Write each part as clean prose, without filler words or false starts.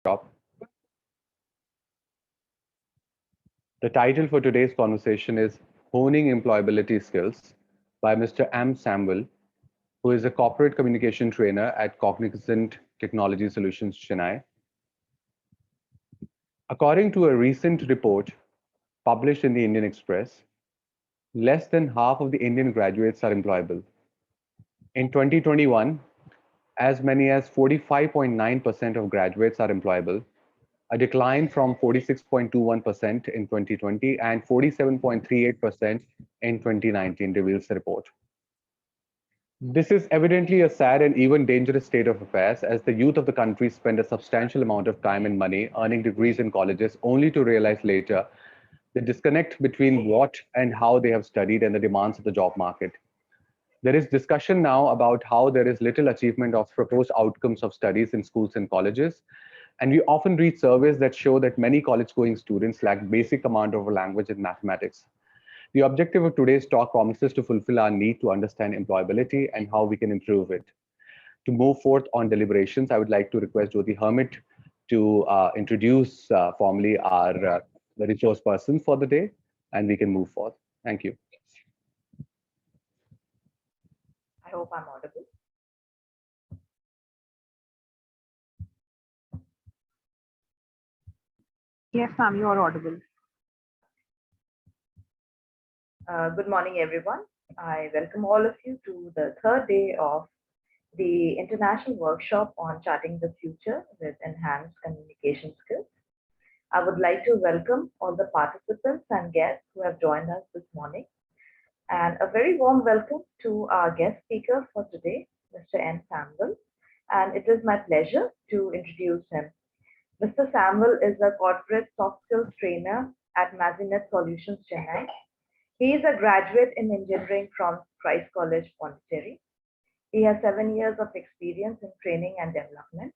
workshop. The title for today's conversation is Honing Employability Skills by Mr. M. Samuel, who is a corporate communication trainer at Cognizant Technology Solutions, Chennai. According to a recent report published in the Indian Express, less than half of the Indian graduates are employable. In 2021, as many as 45.9% of graduates are employable, a decline from 46.21% in 2020 and 47.38% in 2019, reveals the report. This is evidently a sad and even dangerous state of affairs, as the youth of the country spend a substantial amount of time and money earning degrees in colleges only to realize later the disconnect between what and how they have studied and the demands of the job market. There is discussion now about how there is little achievement of proposed outcomes of studies in schools and colleges. And we often read surveys that show that many college going students lack basic command over language and mathematics. The objective of today's talk promises to fulfill our need to understand employability and how we can improve it. To move forth on deliberations, I would like to request Jyoti Hermit to introduce formally our the resource person for the day, and we can move forth. Thank you. I hope I'm audible. Yes, ma'am, you are audible. Good morning, everyone. I welcome all of you to the third day of the international workshop on charting the future with enhanced communication skills. I would like to welcome all the participants and guests who have joined us this morning, and a very warm welcome to our guest speaker for today, Mr. N. Samuel, and it is my pleasure to introduce him. Mr. Samuel is a corporate soft skills trainer at Mazinet Solutions, Chennai. He is a graduate in engineering from Christ College, Pondicherry. He has 7 years of experience in training and development.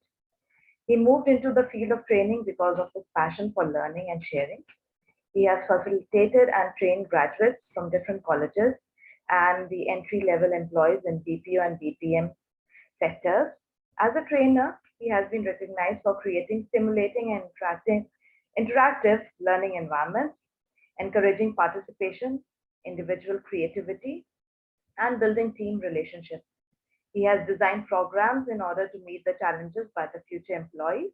He moved into the field of training because of his passion for learning and sharing. He has facilitated and trained graduates from different colleges and the entry-level employees in BPO and BPM sectors. As a trainer, he has been recognized for creating stimulating and interactive learning environments, encouraging participation, individual creativity, and building team relationships. He has designed programs in order to meet the challenges by the future employees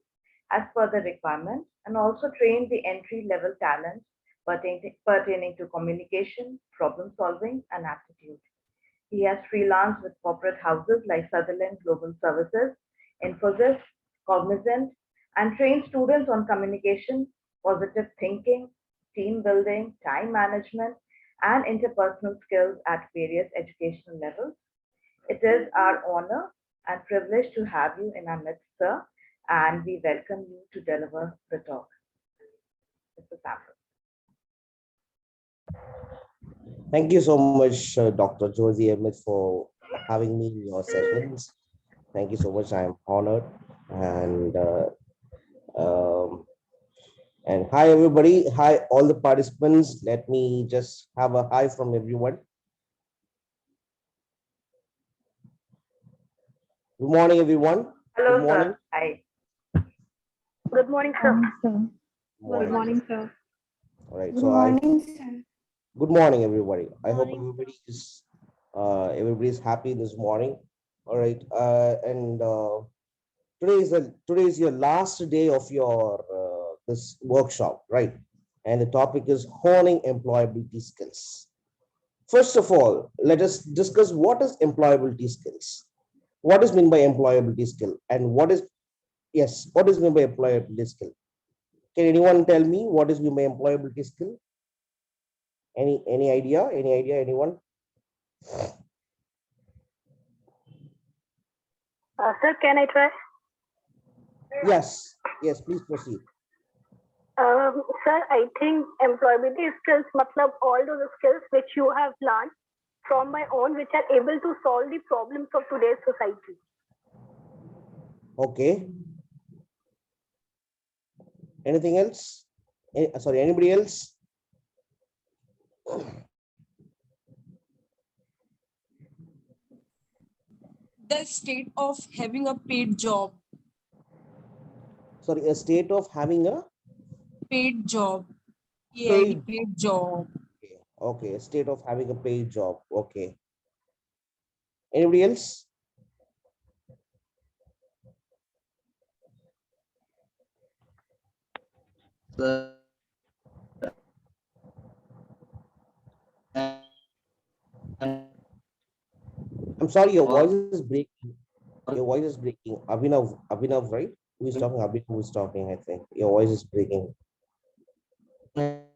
as per the requirement, and also trained the entry-level talent pertaining to communication, problem solving, and aptitude. He has freelanced with corporate houses like Sutherland Global Services, Infosys, Cognizant, and trained students on communication, positive thinking, team building, time management, and interpersonal skills at various educational levels. It is our honor and privilege to have you in our midst, sir, and we welcome you to deliver the talk. Mr. Samuel. Thank you so much, Dr. Josie Ahmed, for having me in your sessions. Thank you so much. I am honored. And and hi, everybody. Hi, all the participants. Let me just have a hi from everyone. Good morning, everyone. Hello, Good morning. sir. Hi. Good morning, sir. Good morning, sir. All right. Good So morning, sir. good morning, everybody. I hope Morning. everybody is happy this morning. All right. Today is your last day of your this workshop, right? And the topic is honing employability skills. First of all, let us discuss what is employability skills. What is meant by employability skill, and what is meant by employability skill? Can anyone tell me what is meant by employability skill? Any idea? Any idea? Anyone? Sir, can I try? Yes. Yes. Please proceed. Sir, I think employability skills, matlab all those skills which you have learned from my own, which are able to solve the problems of today's society. Okay. Anything else? Sorry, anybody else? The state of having a paid job. Sorry, a state of having a Paid job. paid. Paid job. Okay, a state of having a paid job. Okay. Anybody else? I'm sorry, your voice is breaking. Your voice is breaking. Abhinav, right? Who is talking? Abhinav who is talking, I think. Your voice is breaking. Good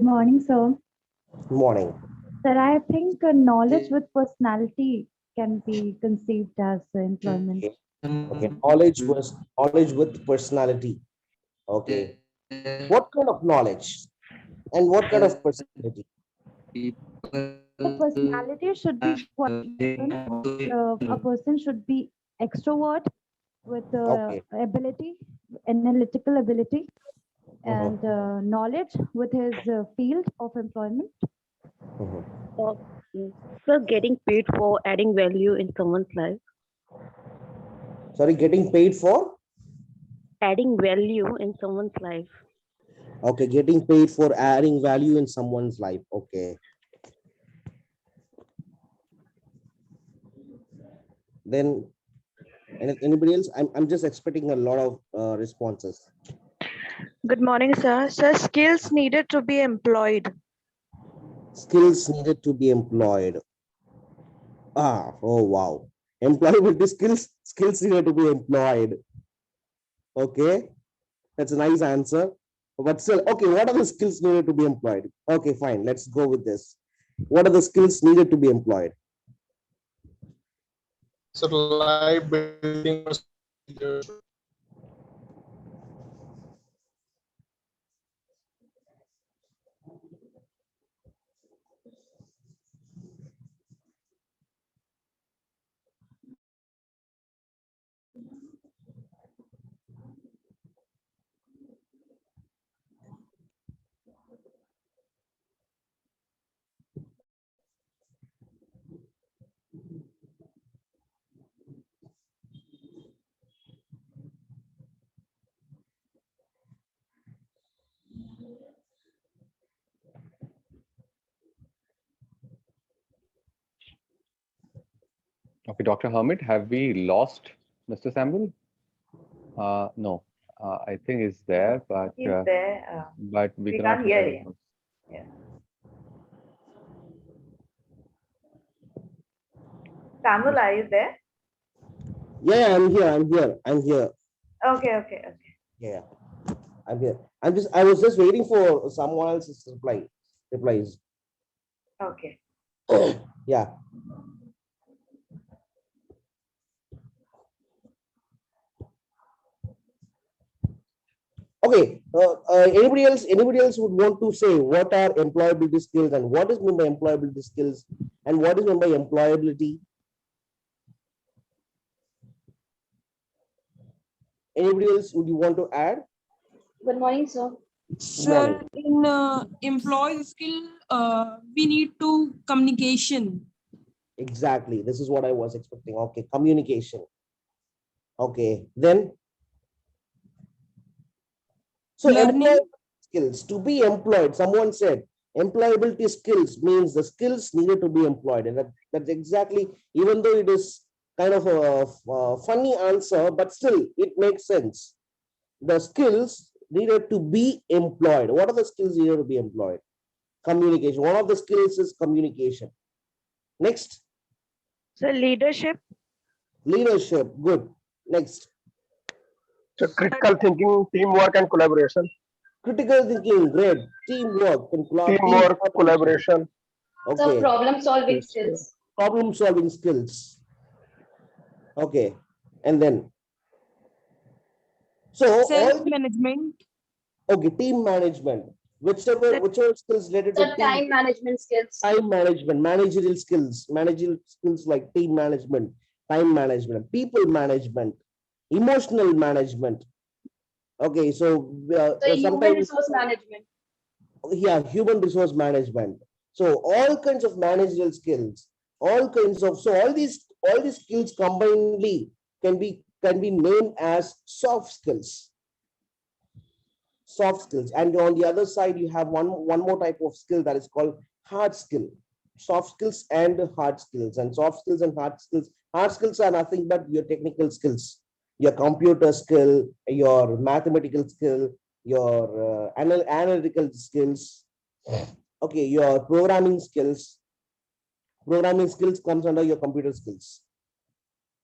morning, sir. Good morning. Sir, I think knowledge with personality can be conceived as employment. Okay. Okay. Knowledge with personality. Okay. What kind of knowledge and what kind of personality? The personality should be quite different. A person should be extrovert with Okay. ability, analytical ability, Mhm, and knowledge with his field of employment. mhm. So getting paid for adding value in someone's life. Sorry, getting paid for? Adding value in someone's life. Okay, getting paid for adding value in someone's life. Okay. Then anybody else? I'm just expecting a lot of responses. Good morning, sir. Sir, skills needed to be employed. Skills needed to be employed. Oh wow. Employability skills needed to be employed. Okay, that's a nice answer. But still, okay, what are the skills needed to be employed? Okay, fine. Let's go with this. What are the skills needed to be employed? So life building or leadership. Okay, Dr. Hermit, have we lost Mr. Samuel? No, I think he's there, but He's there. we We cannot can't hear hear him. him. Yeah. Samuel, are you there? Yeah, I'm here. Okay. Yeah, I'm here. I was just waiting for someone else's replies. Okay. Yeah. Okay. Anybody else would want to say what are employability skills and what is meant by employability skills and what is meant by employability? Anybody else would you want to add? Good morning, sir. Sir, in employee skill, we need to communication. Exactly. This is what I was expecting. Okay, communication. Okay, then. So Learning. skills to be employed. Someone said employability skills means the skills needed to be employed, and that's exactly. Even though it is kind of a funny answer, but still it makes sense. The skills needed to be employed. What are the skills needed to be employed? Communication. One of the skills is communication. Next. So leadership. Leadership. Good. Next. So critical thinking, teamwork, and collaboration. Critical thinking. Great. Teamwork and Teamwork, collaboration. Okay. So problem solving skills. Problem solving skills. Okay. And then. So Self-management. Okay, team management. Whichever skills related to Time management skills. Time management, managerial skills like team management, time management, people management, emotional management. Okay, so Human resource management. Yeah, human resource management. So all kinds of managerial skills, all these skills combinedly can be can be named as soft skills. Soft skills. And on the other side, you have one more type of skill that is called hard skill. Soft skills and hard skills. And soft skills and hard skills. Hard skills are nothing but your technical skills, your computer skill, your mathematical skill, your analytical skills. Okay, your programming skills. Programming skills comes under your computer skills.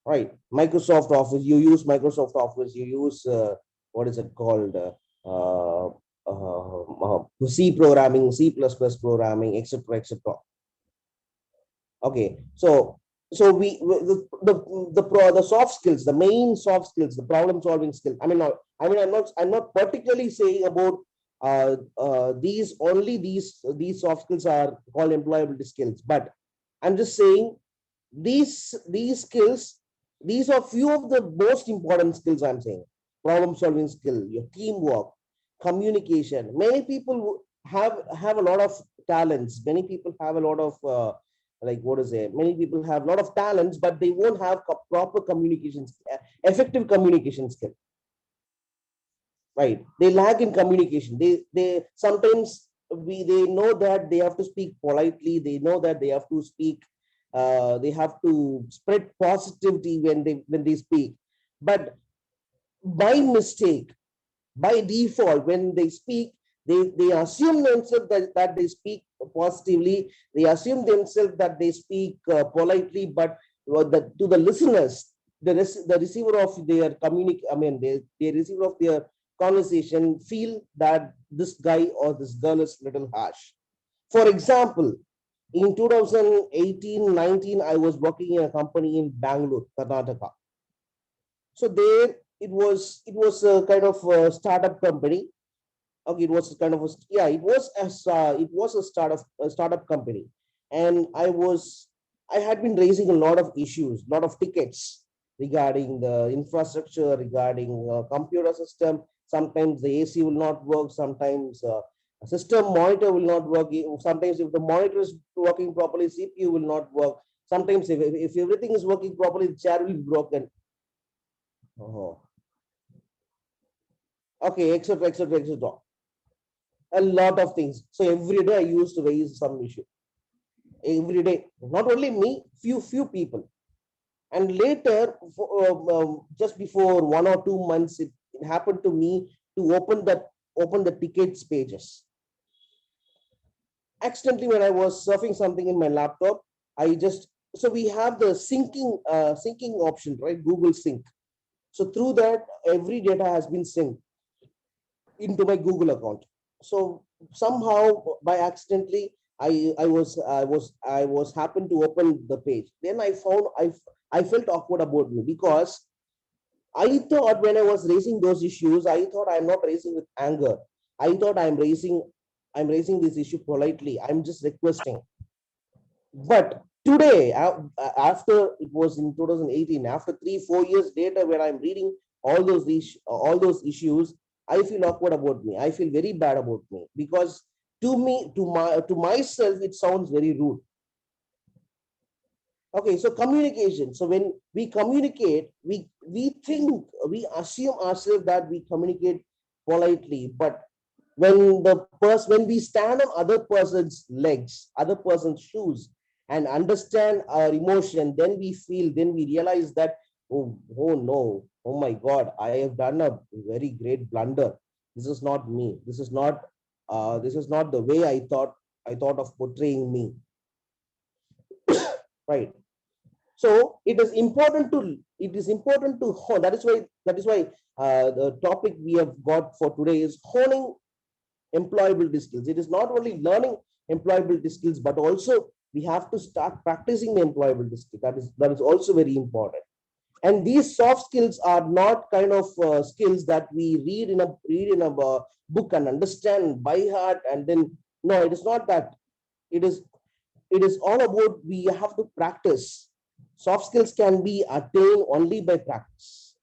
Right. Microsoft Office, you use Microsoft Office, you use what is it called? C programming, C++ programming, etc., etc. Okay, so the soft skills, the main soft skills, the problem solving skills. I'm not particularly saying about these soft skills are called employability skills, but I'm just saying these skills, these are few of the most important skills. I'm saying problem solving skill, your teamwork, communication. Many people have a lot of talents. Many people have a lot of many people have a lot of talents, but they won't have proper communication, effective communication skill. Right? They lack in communication. They sometimes they know that they have to speak politely. They know that they have to speak. They have to spread positivity when they speak, but by mistake, by default, when they speak, they assume themselves that they speak positively. They assume themselves that they speak politely, but to the listeners, the receiver of their the receiver of their conversation feel that this guy or this girl is little harsh. For example, in 2018-19, I was working in a company in Bangalore, Karnataka. So there it was a kind of a startup company. Okay, it was kind of it was a startup company, and I had been raising a lot of issues, lot of tickets regarding the infrastructure, regarding computer system. Sometimes the AC will not work. Sometimes a system monitor will not work. Sometimes if the monitor is working properly, CPU will not work. Sometimes if everything is working properly, the chair will be broken. Oh. Okay, etc., etc., etc. A lot of things. So every day I used to raise some issue. Every day, not only me, few people. And later, just before 1 or 2 months, it happened to me to open the tickets pages. Accidentally, when I was surfing something in my laptop, so we have the syncing option, right? Google Sync. So through that, every data has been synced into my Google account. So somehow by accidentally, I was happened to open the page. Then I found I felt awkward about me, because I thought when I was raising those issues, I thought I'm not raising with anger. I thought I'm raising this issue politely. I'm just requesting. But today, after it was in 2018, after 3-4 years later, when I'm reading all those issues, I feel awkward about me. I feel very bad about me, because to myself, it sounds very rude. Okay, so communication. So when we communicate, we assume ourselves that we communicate politely, but when we stand on other person's legs, other person's shoes, and understand our emotion, then we realize that, oh no, oh my God, I have done a very great blunder. This is not me. This is not the way I thought of portraying me. Right. So it is important to that is why the topic we have got for today is honing employability skills. It is not only learning employability skills, but also we have to start practicing the employability skills. That is also very important. And these soft skills are not kind of skills that we read in a book and understand by heart, and then no, it is not that. It is all about we have to practice. Soft skills can be attained only by practice.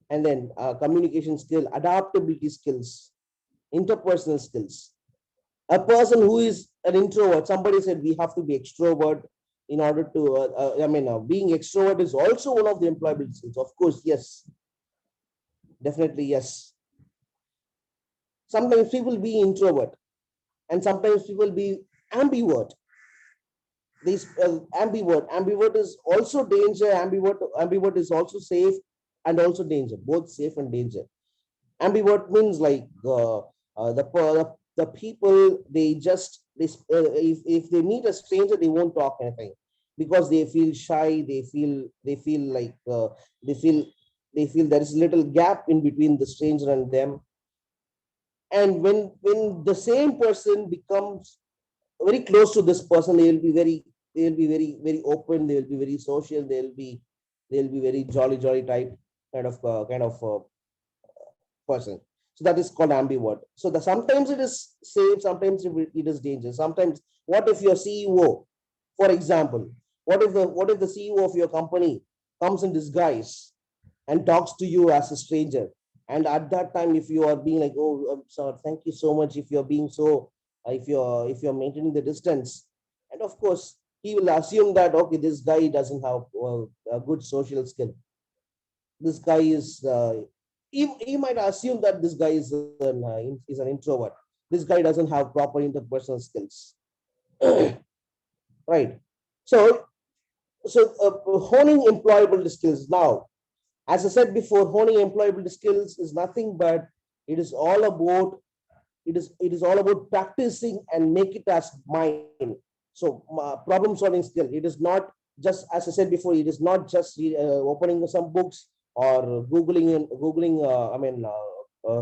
And then communication skill, adaptability skills, interpersonal skills. A person who is an introvert, somebody said we have to be extrovert, in order to, being extrovert is also one of the employability skills. Of course, yes, definitely yes. Sometimes people be introvert, and sometimes people be ambivert. These ambivert is also danger. Ambivert is also safe and also danger. Both safe and danger. Ambivert means like the people, they just if they meet a stranger, they won't talk anything because they feel shy. They feel like they feel there is a little gap in between the stranger and them. And when the same person becomes very close to this person, they will be very open. They will be very social. They'll be very jolly type kind of person. So that is called ambivert. So sometimes it is safe, sometimes it is dangerous. Sometimes, what if your CEO, for example, what if the CEO of your company comes in disguise and talks to you as a stranger? And at that time, if you are being like, oh, I'm sorry, thank you so much, if you're being so, if you're maintaining the distance, and of course, he will assume that, okay, this guy doesn't have a good social skill. This guy is he might assume that this guy is an introvert. This guy doesn't have proper interpersonal skills. Right. So honing employability skills. Now, as I said before, honing employability skills is nothing but it is all about practicing and make it as mine. So problem solving skill, it is not just, as I said before, it is not just opening some books or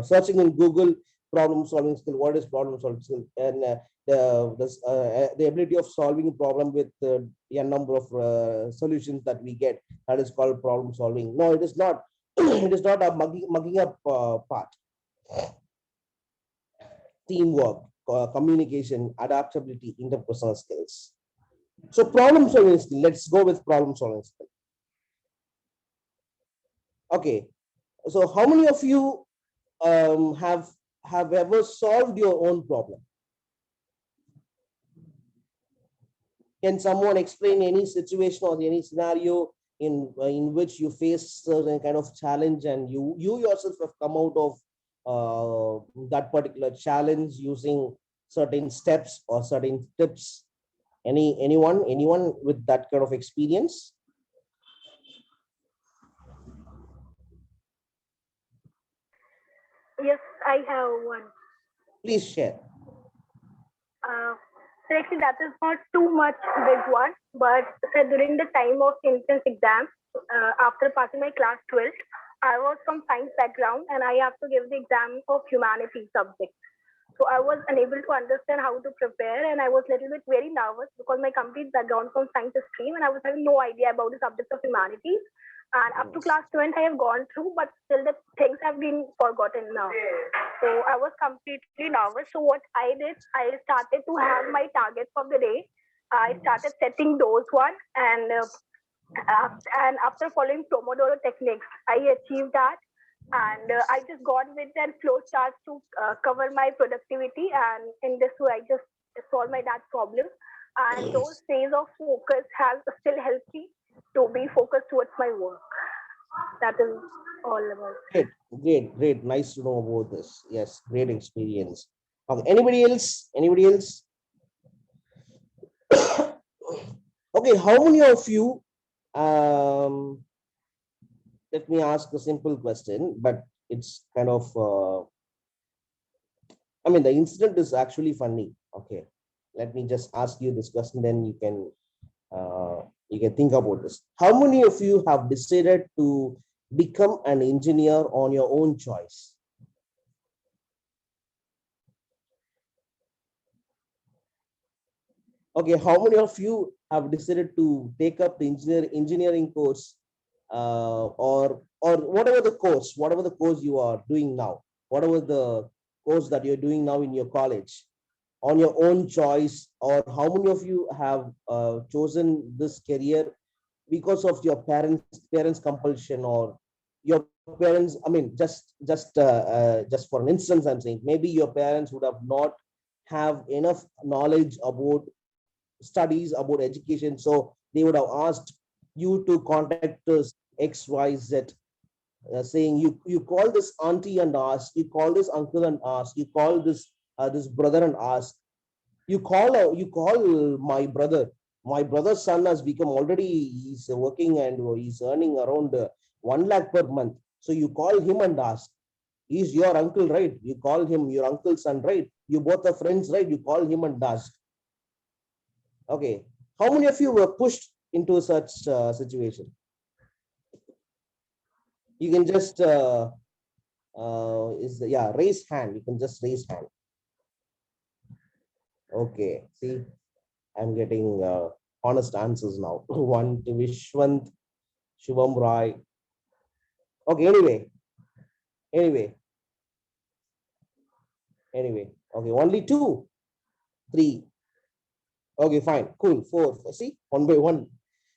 searching in Google problem solving skill. What is problem solving skill? And the ability of solving a problem with a number of solutions that we get, that is called problem solving. No, it is not. It is not a mugging up part. Teamwork, communication, adaptability, interpersonal skills. So problem solving skill, let's go with problem solving skill. Okay, so how many of you have ever solved your own problem? Can someone explain any situation or any scenario in which you face certain kind of challenge and you yourself have come out of that particular challenge using certain steps or certain tips? Anyone with that kind of experience? Yes, I have one. Please share. So actually, that is not too much big one, but so during the time of entrance exam, after passing my class 12, I was from science background and I have to give the exam of humanity subject. So I was unable to understand how to prepare, and I was a little bit very nervous because my complete background from science stream, and I was having no idea about the subject of humanities. And up to class 20, I have gone through, but still the things have been forgotten now. So I was completely nervous. So what I did, I started to have my targets of the day. I started setting those one, and after following Pomodoro techniques, I achieved that. And I just got with that flow charts to cover my productivity, and in this way, I just solved my that problem. And those days of focus has still helped me to be focused towards my work. That is all about. Great. Nice to know about this. Yes, great experience. Okay, anybody else? Okay, how many of you, let me ask a simple question, but it's kind of, the incident is actually funny. Okay, let me just ask you this question, then you can think about this. How many of you have decided to become an engineer on your own choice? Okay, how many of you have decided to take up the engineering course, or whatever the course you are doing now, whatever the course that you're doing now in your college, on your own choice? Or how many of you have chosen this career because of your parents compulsion, or your parents, just for an instance, I'm saying maybe your parents would have not have enough knowledge about studies, about education, so They would have asked you to contact us XYZ, saying you call this auntie and ask, you call this uncle and ask, you call this brother and ask. You call my brother. My brother's son has become already, he's working and he's earning around 1 lakh per month. So you call him and ask. He's your uncle, right? You call him your uncle's son, right? You both are friends, right? You call him and ask. Okay. How many of you were pushed into such situation? You can just raise hand. You can just raise hand. Okay. See, I'm getting honest answers now. One to Vishwant, Shivam Rai. Okay. Anyway. Okay. Only 2, 3. Okay. Fine. Cool. 4. See, 1 by 1.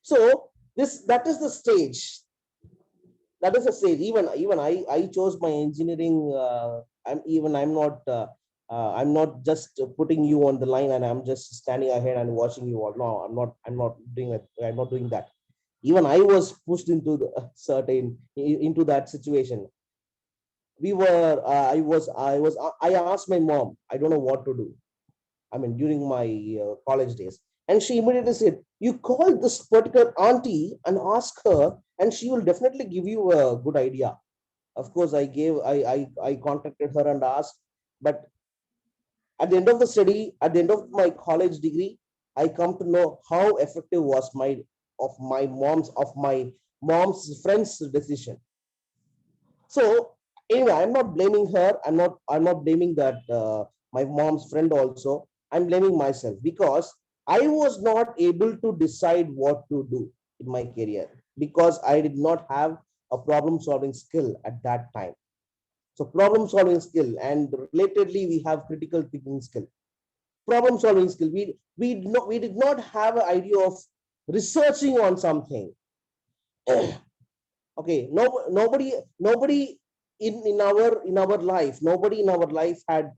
So that is the stage. That is a stage. Even I chose my engineering. I'm not just putting you on the line and I'm just standing ahead and watching you all. No, I'm not doing it. I'm not doing that. Even I was pushed into into that situation. I asked my mom, I don't know what to do. I mean, during my college days. And she immediately said, you call this particular auntie and ask her, and she will definitely give you a good idea. Of course, I contacted her and asked, but at the end of the study, at the end of my college degree, I come to know how effective was my mom's friend's decision. So anyway, I'm not blaming her. I'm not blaming that my mom's friend also. I'm blaming myself because I was not able to decide what to do in my career because I did not have a problem solving skill at that time. So problem solving skill, and relatedly we have critical thinking skill. Problem solving skill. We did not have an idea of researching on something. Okay, nobody in our life, nobody in our life had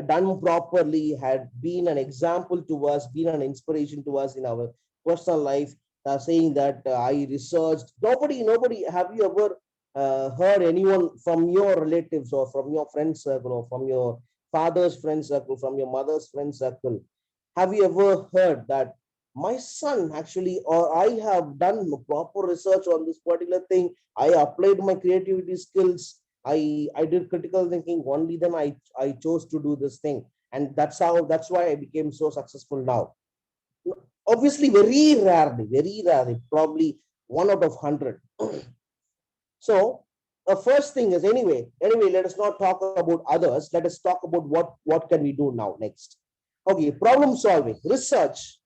done properly, had been an example to us, been an inspiration to us in our personal life, saying that I researched. Nobody. Have you ever heard anyone from your relatives or from your friend circle or from your father's friend circle, from your mother's friend circle? Have you ever heard that my son actually, or I have done proper research on this particular thing, I applied my creativity skills, I did critical thinking, only then I chose to do this thing, and that's why I became so successful now? Obviously, very rarely, probably 1 out of 100. So the first thing is, anyway, let us not talk about others. Let us talk about what can we do now next. Okay, problem solving, research.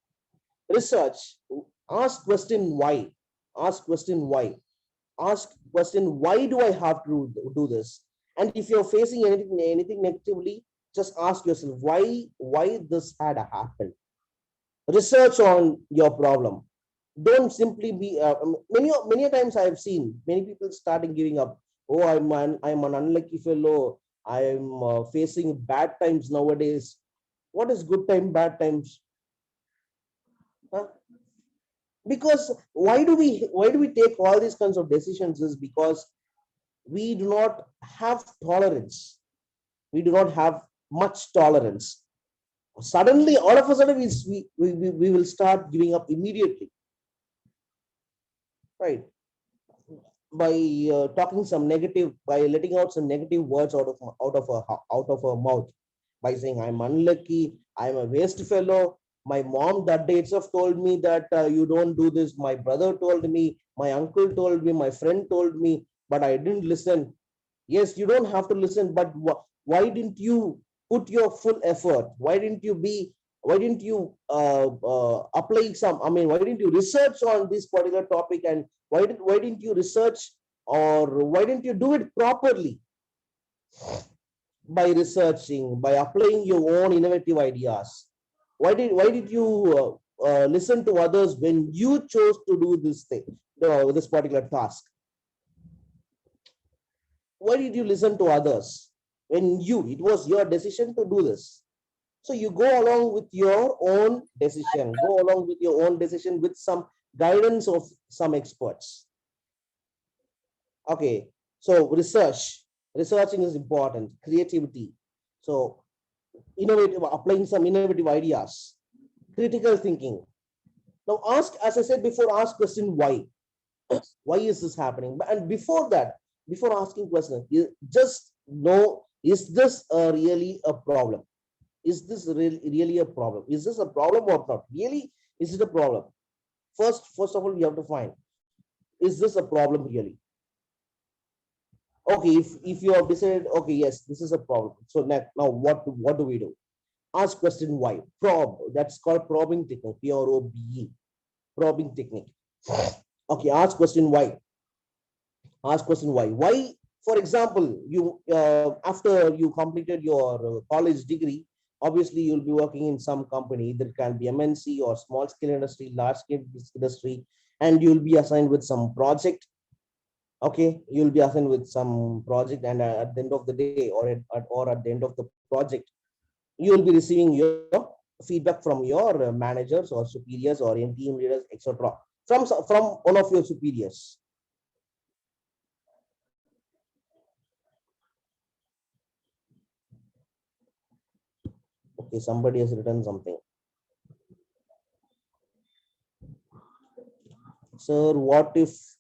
Ask question why. Ask question why. Ask question why do I have to do this? And if you're facing anything negatively, just ask yourself why this had happened. Research on your problem. Don't simply be many times I have seen many people starting giving up. Oh, I'm an unlucky fellow. I'm facing bad times nowadays. What is good time, bad times? Huh? Because why do we take all these kinds of decisions is because we do not have tolerance. We do not have much tolerance. Suddenly, all of a sudden, we will start giving up immediately, right? By talking some negative, by letting out some negative words out of her mouth, by saying I'm unlucky, I'm a waste fellow. My mom that day itself told me that you don't do this. My brother told me, my uncle told me, my friend told me, but I didn't listen. Yes, you don't have to listen, but why didn't you put your full effort? Why didn't you apply some, I mean, why didn't you research on this particular topic, and why didn't you research, or why didn't you do it properly? By researching, by applying your own innovative ideas. Why did you listen to others when you chose to do this thing, this particular task? Why did you listen to others when it was your decision to do this? So you go along with your own decision, with some guidance of some experts. Okay, so researching is important, creativity. So innovative, applying some innovative ideas, critical thinking. Now ask, as I said before, ask question why. Why is this happening? And before that, before asking question, you just know, is this really a problem? Is this really a problem? Is this a problem or not? Really, is it a problem? First of all, we have to find, is this a problem really? Okay, if you have decided, okay, yes, this is a problem. So now what do we do? Ask question why. Probe. That's called probing technique. PROBE. Probing technique. Okay, ask question why. Ask question why. Why, for example, you after you completed your college degree, obviously you'll be working in some company. That can be MNC or small scale industry, large scale industry, and you'll be assigned with some project. Okay, you'll be assigned with some project, and at the end of the day, or at the end of the project, you will be receiving your feedback from your managers or superiors or team leaders, etc., from one of your superiors. Okay, somebody has written something. Sir, what if,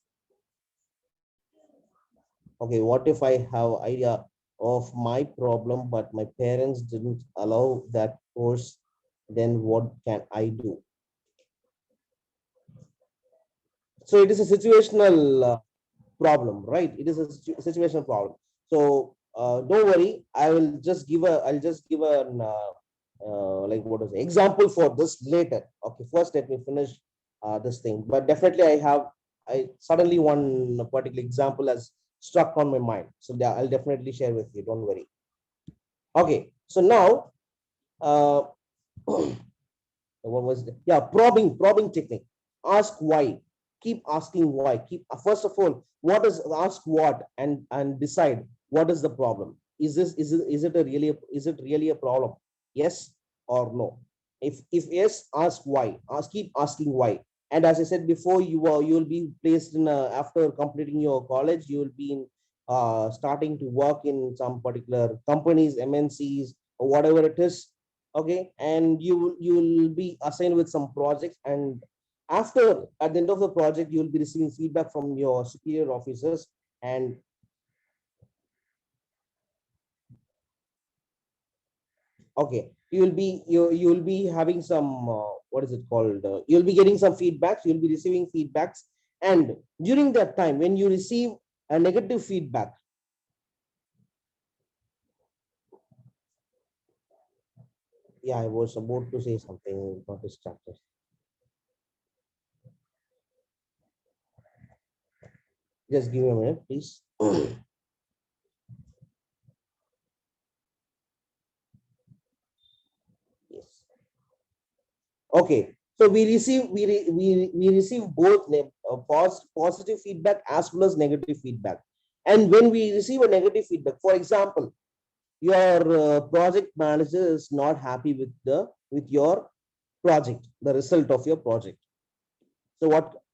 okay, what if I have idea of my problem, but my parents didn't allow that course, then what can I do? So it is a situational problem, right? It is a situational problem. So don't worry, I'll just give an like what is the example for this later. Okay, first let me finish this thing. But definitely I suddenly one particular example has struck on my mind. So I'll definitely share with you. Don't worry. Okay, so now what was it? Yeah, probing technique. Ask why. Keep asking why. Keep first of all, what is, ask what, and decide what is the problem. Is it really a problem? Yes or no? If yes, ask why. Keep asking why. And as I said before, you'll be placed in after completing your college, you will be in starting to work in some particular companies, MNCs, or whatever it is. Okay, and you will be assigned with some projects, and after, at the end of the project, you will be receiving feedback from your superior officers, and okay, you will be having some what is it called, you'll be getting some feedbacks, you'll be receiving feedbacks, and during that time when you receive a negative feedback, yeah, I was about to say something, got distracted. Just give me a minute, please. Yes. Okay, so we receive both positive feedback as well as negative feedback. And when we receive a negative feedback, for example, your project manager is not happy with your project, the result of your project. So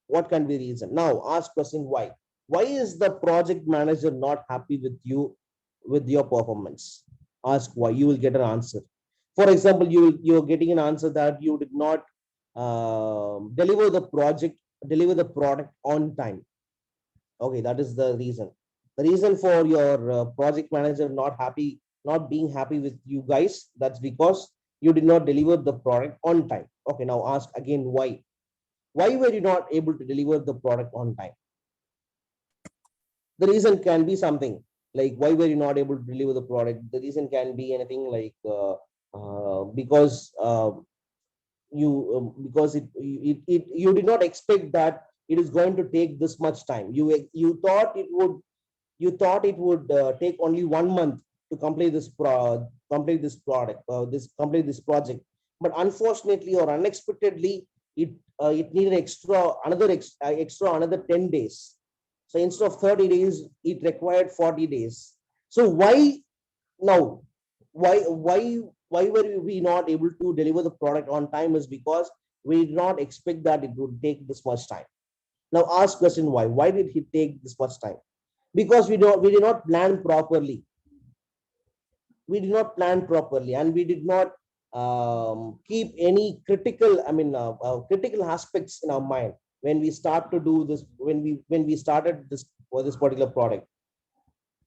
what can be the reason? Now ask question why. Why is the project manager not happy with you, with your performance? Ask why. You will get an answer. For example, you're getting an answer that you did not deliver the product on time. Okay, that is the reason. The reason for your project manager not being happy with you guys, that's because you did not deliver the product on time. Okay, now ask again why. Why were you not able to deliver the product on time? The reason can be something like, why were you not able to deliver the product? The reason can be anything like because you did not expect that it is going to take this much time. You thought it would take only 1 month to complete this complete this project, but unfortunately or unexpectedly, it needed another 10 days. So instead of 30 days, it required 40 days. So why now? Why were we not able to deliver the product on time? Is because we did not expect that it would take this much time. Now ask question why. Why did he take this much time? Because we did not plan properly. We did not plan properly, and we did not keep any critical, critical aspects in our mind when we start to do this, when we started this for this particular product.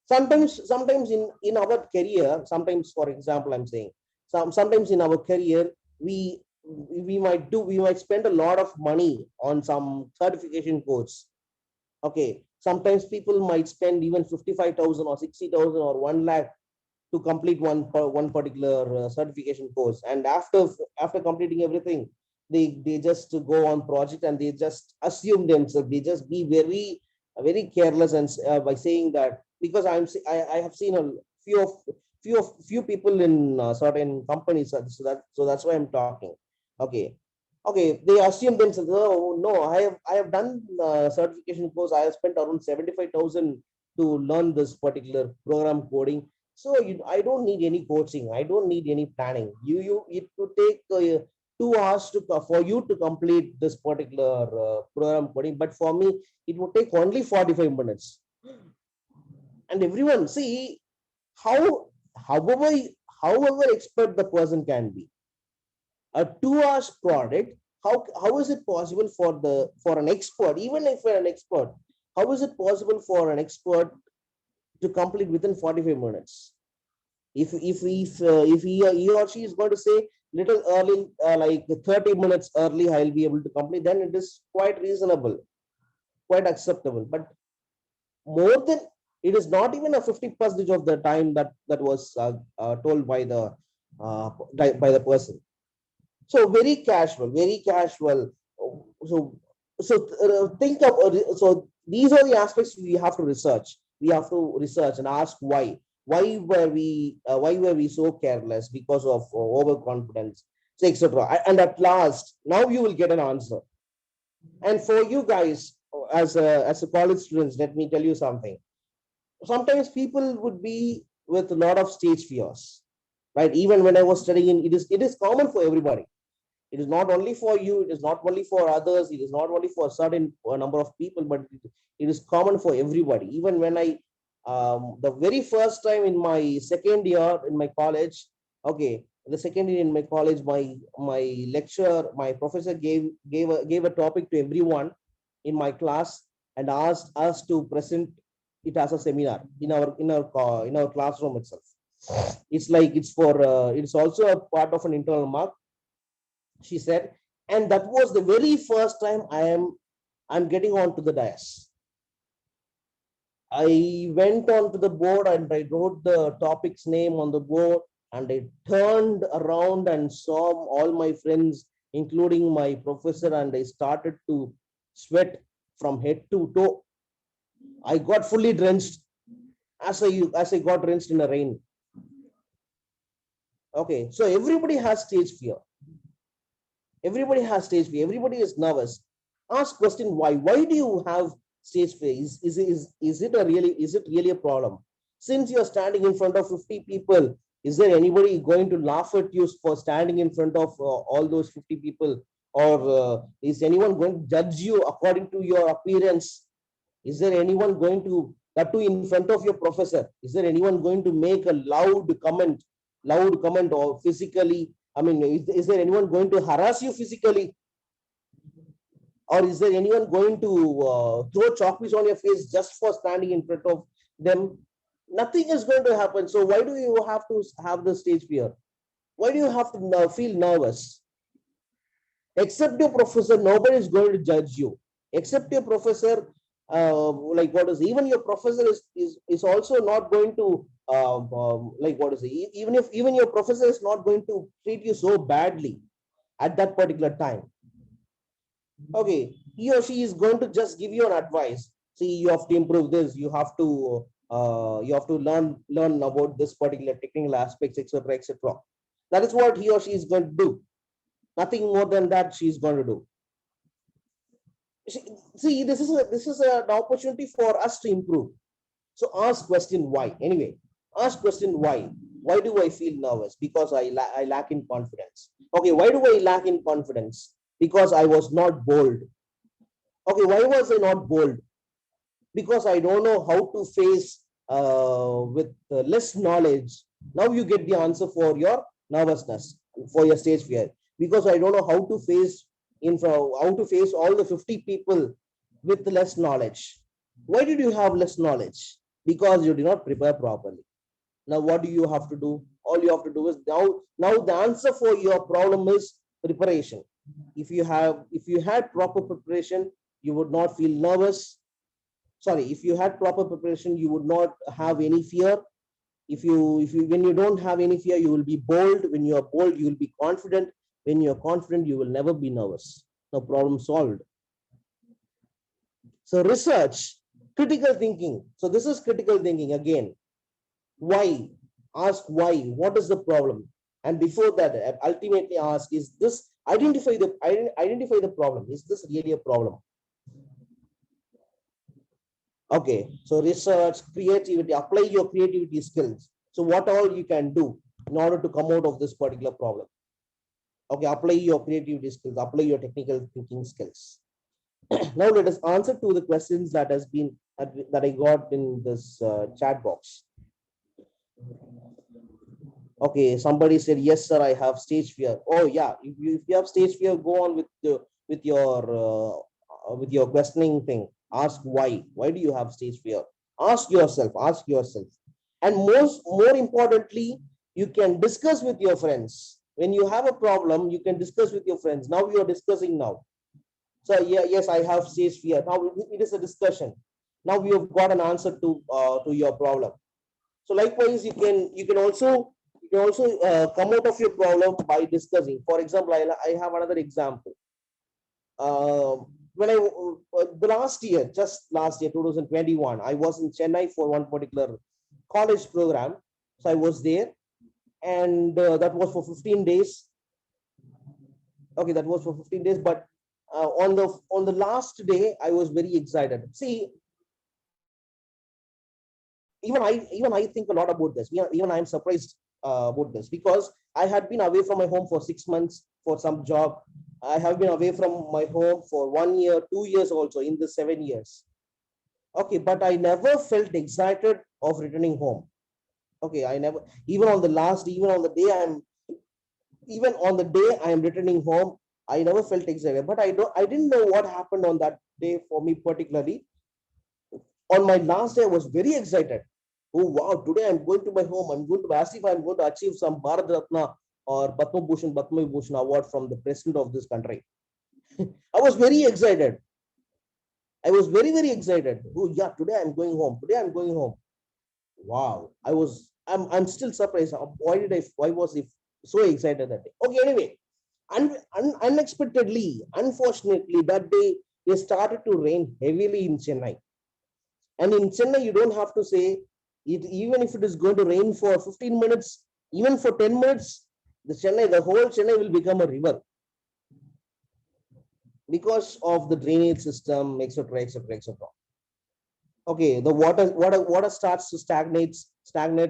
Sometimes in our career, sometimes, for example, I'm saying, sometimes in our career, we might spend a lot of money on some certification course. Okay, sometimes people might spend even 55,000 or 60,000 or 1 lakh to complete one particular certification course, and after completing everything, they just go on project and they just assume themselves, they just be very careless, and by saying that, because I have seen a few people in certain companies, so that's why I'm talking. Okay, they assume themselves, oh no, I have done certification course, I have spent around 75,000 to learn this particular program coding. So I don't need any coaching. I don't need any planning. It would take 2 hours for you to complete this particular program coding, but for me, it would take only 45 minutes. And everyone, see how, however, however expert the person can be, a 2 hours product, how is it possible for an expert, even if you're an expert, how is it possible for an expert to complete within 45 minutes? If he or she is going to say little early, like 30 minutes early, I'll be able to complete, then it is quite reasonable, quite acceptable. But more than, it is not even a 50% of the time that was told by the person. So very casual, very casual. So think of, so these are the aspects we have to research. We have to research and ask why. Why were we so careless? Because of overconfidence, etc. And at last, now you will get an answer. And for you guys, as a college students, let me tell you something. Sometimes people would be with a lot of stage fears, right? Even when I was studying, it is common for everybody. It is not only for you, it is not only for others, it is not only for a certain number of people, but it is common for everybody. Even when I, the very first time in my second year in my college, okay, the second year in my college, my lecturer, my professor gave a topic to everyone in my class and asked us to present it as a seminar in our classroom itself. It's like it's also a part of an internal mark, she said. And that was the very first time I'm getting onto the dais. I went onto the board and I wrote the topic's name on the board, and I turned around and saw all my friends, including my professor, and I started to sweat from head to toe. I got fully drenched as I got drenched in the rain. Okay, so everybody has stage fear. Everybody has stage fear. Everybody is nervous. Ask question why. Why do you have stage fear? Is it really a problem? Since you're standing in front of 50 people, is there anybody going to laugh at you for standing in front of all those 50 people? Or is anyone going to judge you according to your appearance? Is there anyone going to, that too in front of your professor, is there anyone going to make a loud comment or physically? I mean, is there anyone going to harass you physically? Or is there anyone going to throw chalkies on your face just for standing in front of them? Nothing is going to happen. So why do you have to have the stage fear? Why do you have to feel nervous? Except your professor, nobody is going to judge you. Except your professor, like what is, even your professor is also not going to like what is it? Even your professor is not going to treat you so badly at that particular time. Okay, he or she is going to just give you an advice. See, you have to improve this. You have to learn about this particular technical aspects, etc., etc. That is what he or she is going to do. Nothing more than that she is going to do. See, this is an opportunity for us to improve. So ask question why. Anyway, ask question why. Why do I feel nervous? Because I lack in confidence. Okay, why do I lack in confidence? Because I was not bold. Okay, why was I not bold? Because I don't know how to face with less knowledge. Now you get the answer for your nervousness, for your stage fear. Because I don't know how to face how to face all the 50 people with less knowledge. Why did you have less knowledge? Because you did not prepare properly. Now what do you have to do? All you have to do is now the answer for your problem is preparation. If you had proper preparation, you would not feel nervous. Sorry, if you had proper preparation, you would not have any fear. If you when you don't have any fear, you will be bold. When you are bold, you will be confident. When you are confident, you will never be nervous. No, problem solved. So research, critical thinking. So this is critical thinking again. Why? Ask why. What is the problem? And before that, ultimately ask: is this identify the problem? Is this really a problem? Okay, so research, creativity, apply your creativity skills. So what all you can do in order to come out of this particular problem? Okay, apply your creativity skills, apply your technical thinking skills. Now let us answer to the questions that I got in this chat box. Okay, somebody said, yes, sir, I have stage fear. Oh yeah, if you have stage fear, go on with your questioning thing. Ask why. Why do you have stage fear? Ask yourself. And more importantly, you can discuss with your friends. When you have a problem, you can discuss with your friends. Now you are discussing now. So yeah, yes, I have stage fear. Now it is a discussion. Now you have got an answer to your problem. So likewise, you can also come out of your problem by discussing. For example, I have another example. When just last year, 2021, I was in Chennai for one particular college program. So I was there, and that was for 15 days. Okay, that was for 15 days. But on the last day, I was very excited. See, even I think a lot about this. Even I'm surprised about this, because I had been away from my home for 6 months for some job. I have been away from my home for 1 year, 2 years also in the 7 years. Okay, but I never felt excited of returning home. Okay, I never, even on the day I am returning home, I never felt excited. But I didn't know what happened on that day for me particularly. On my last day, I was very excited. Oh wow, today I'm going to my home. I'm going to, as if I'm going to achieve some Bharat Ratna or Padma Bhushan award from the president of this country. I was very excited. I was very, very excited. Oh yeah, today I'm going home. Wow. I'm still surprised. Why was I so excited that day? Okay, anyway, unexpectedly, unfortunately, that day it started to rain heavily in Chennai. And in Chennai, you don't have to say it, even if it is going to rain for 15 minutes, even for 10 minutes, the whole Chennai will become a river because of the drainage system, etc., etc., etc. Okay, the water starts to stagnate,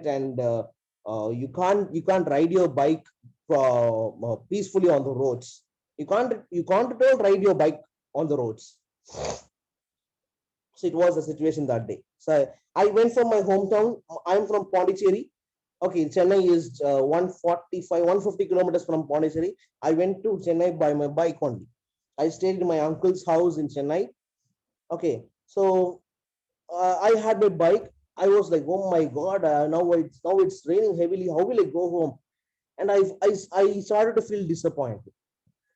and you can't ride your bike peacefully on the roads. You can't at all ride your bike on the roads. So it was a situation that day. So I went from my hometown. I'm from Pondicherry. Okay, Chennai is 150 kilometers from Pondicherry. I went to Chennai by my bike only. I stayed in my uncle's house in Chennai. Okay, so I had my bike. I was like, oh my God, now it's raining heavily. How will I go home? And I started to feel disappointed,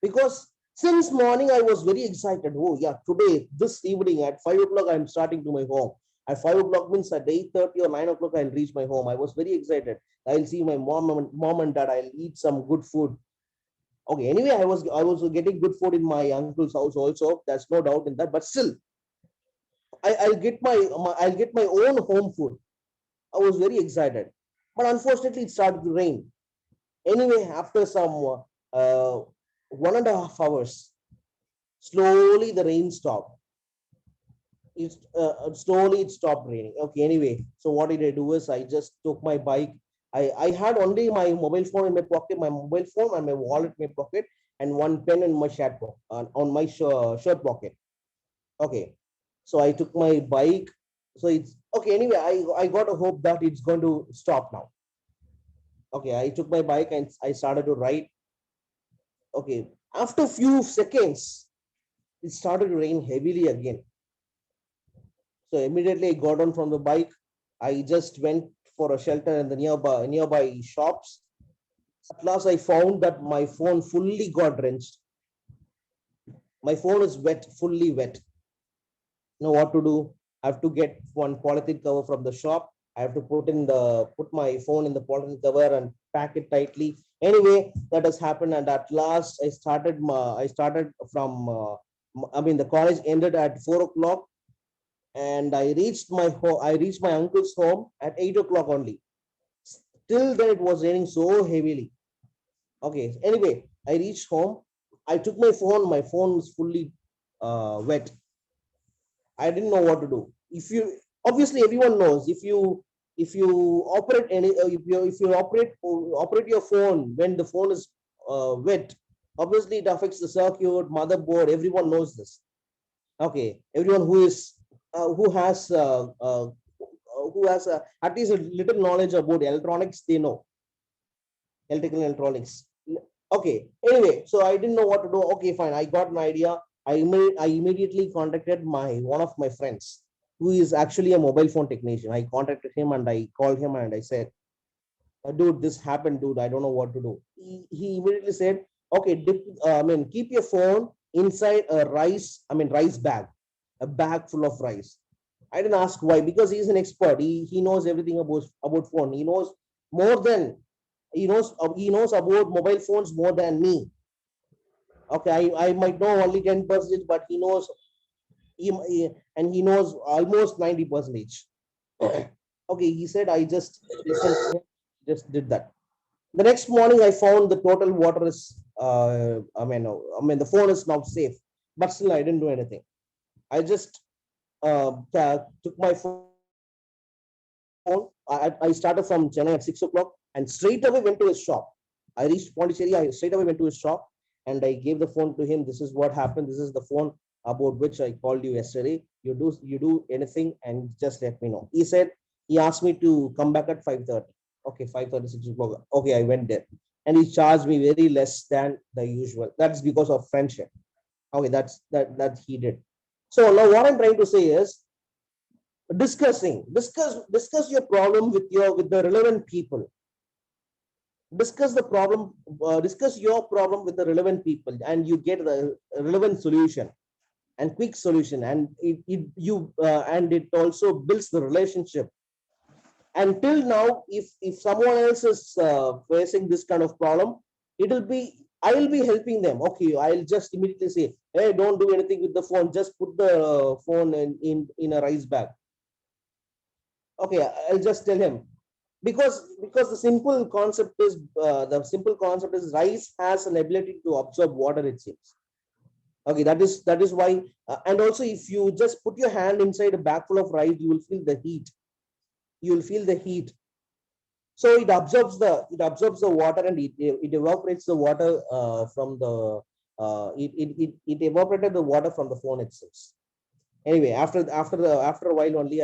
because since morning I was very excited. Oh yeah, today, this evening at 5 o'clock, I'm starting to my home. At 5 o'clock means at 8:30 or 9 o'clock, I'll reach my home. I was very excited. I'll see my mom and dad. I'll eat some good food. Okay, anyway, I was getting good food in my uncle's house also. There's no doubt in that. But still, I'll get my own home food. I was very excited. But unfortunately, it started to rain. Anyway, after some 1.5 hours, slowly the rain stopped. Slowly it stopped raining. Okay, anyway, so what did I do is I just took my bike. I had only my mobile phone in my pocket, my mobile phone and my wallet in my pocket, and one pen in my on my shirt pocket. Okay, so I took my bike. So it's okay. Anyway, I got a hope that it's going to stop now. Okay, I took my bike and I started to ride. Okay, after a few seconds, it started to rain heavily again. So immediately I got on from the bike. I just went for a shelter in the nearby shops. At last, I found that my phone fully got drenched. My phone is wet, fully wet. Know what to do? I have to get one polythene cover from the shop. I have to put my phone in the polythene cover and pack it tightly. Anyway, that has happened, and at last I started from. The college ended at 4 o'clock, and I reached my uncle's home at 8 o'clock only. Till then, it was raining so heavily. Okay. Anyway, I reached home. I took my phone. My phone was fully wet. I didn't know what to do. If you obviously everyone knows if you operate operate your phone when the phone is wet, obviously it affects the circuit, motherboard. Everyone knows this. Okay, everyone who has at least a little knowledge about electronics, they know electrical electronics. Okay. Anyway, so I didn't know what to do. Okay, fine. I got an idea. I immediately contacted one of my friends who is actually a mobile phone technician. I contacted him and I called him and I said, dude, this happened, dude. I don't know what to do. He immediately said, okay, keep your phone inside a rice bag, a bag full of rice. I didn't ask why, because he's an expert. He knows everything about phone. He knows more than he knows about mobile phones more than me. Okay, I might know only 10%, but he knows and he knows almost 90%. Okay, he said I just listened to him, just did that. The next morning I found the total water is the phone is now safe, but still I didn't do anything. I just took my phone. I started from Chennai at 6 o'clock and straight away went to his shop. I reached Pondicherry. I straight away went to his shop and I gave the phone to him. This is what happened. This is the phone about which I called you yesterday. You do anything and just let me know. He asked me to come back at 5:30. Okay, 5:30, 6 o'clock. Okay, I went there and he charged me very less than the usual. That's because of friendship. Okay, that he did. So now what I'm trying to say is discuss your problem with the relevant people. Discuss your problem with the relevant people and you get the relevant solution and quick solution, and it also builds the relationship. Until now, if someone else is facing this kind of problem, I will be helping them. Okay, I'll just immediately say, hey, don't do anything with the phone, just put the phone in a rice bag. Okay, I'll just tell him, because the simple concept is rice has an ability to absorb water, it seems. Okay, that is why, and also if you just put your hand inside a bag full of rice, you will feel the heat. So it absorbs the water and it evaporates the water from the it evaporated the water from the phone itself. Anyway, after a while only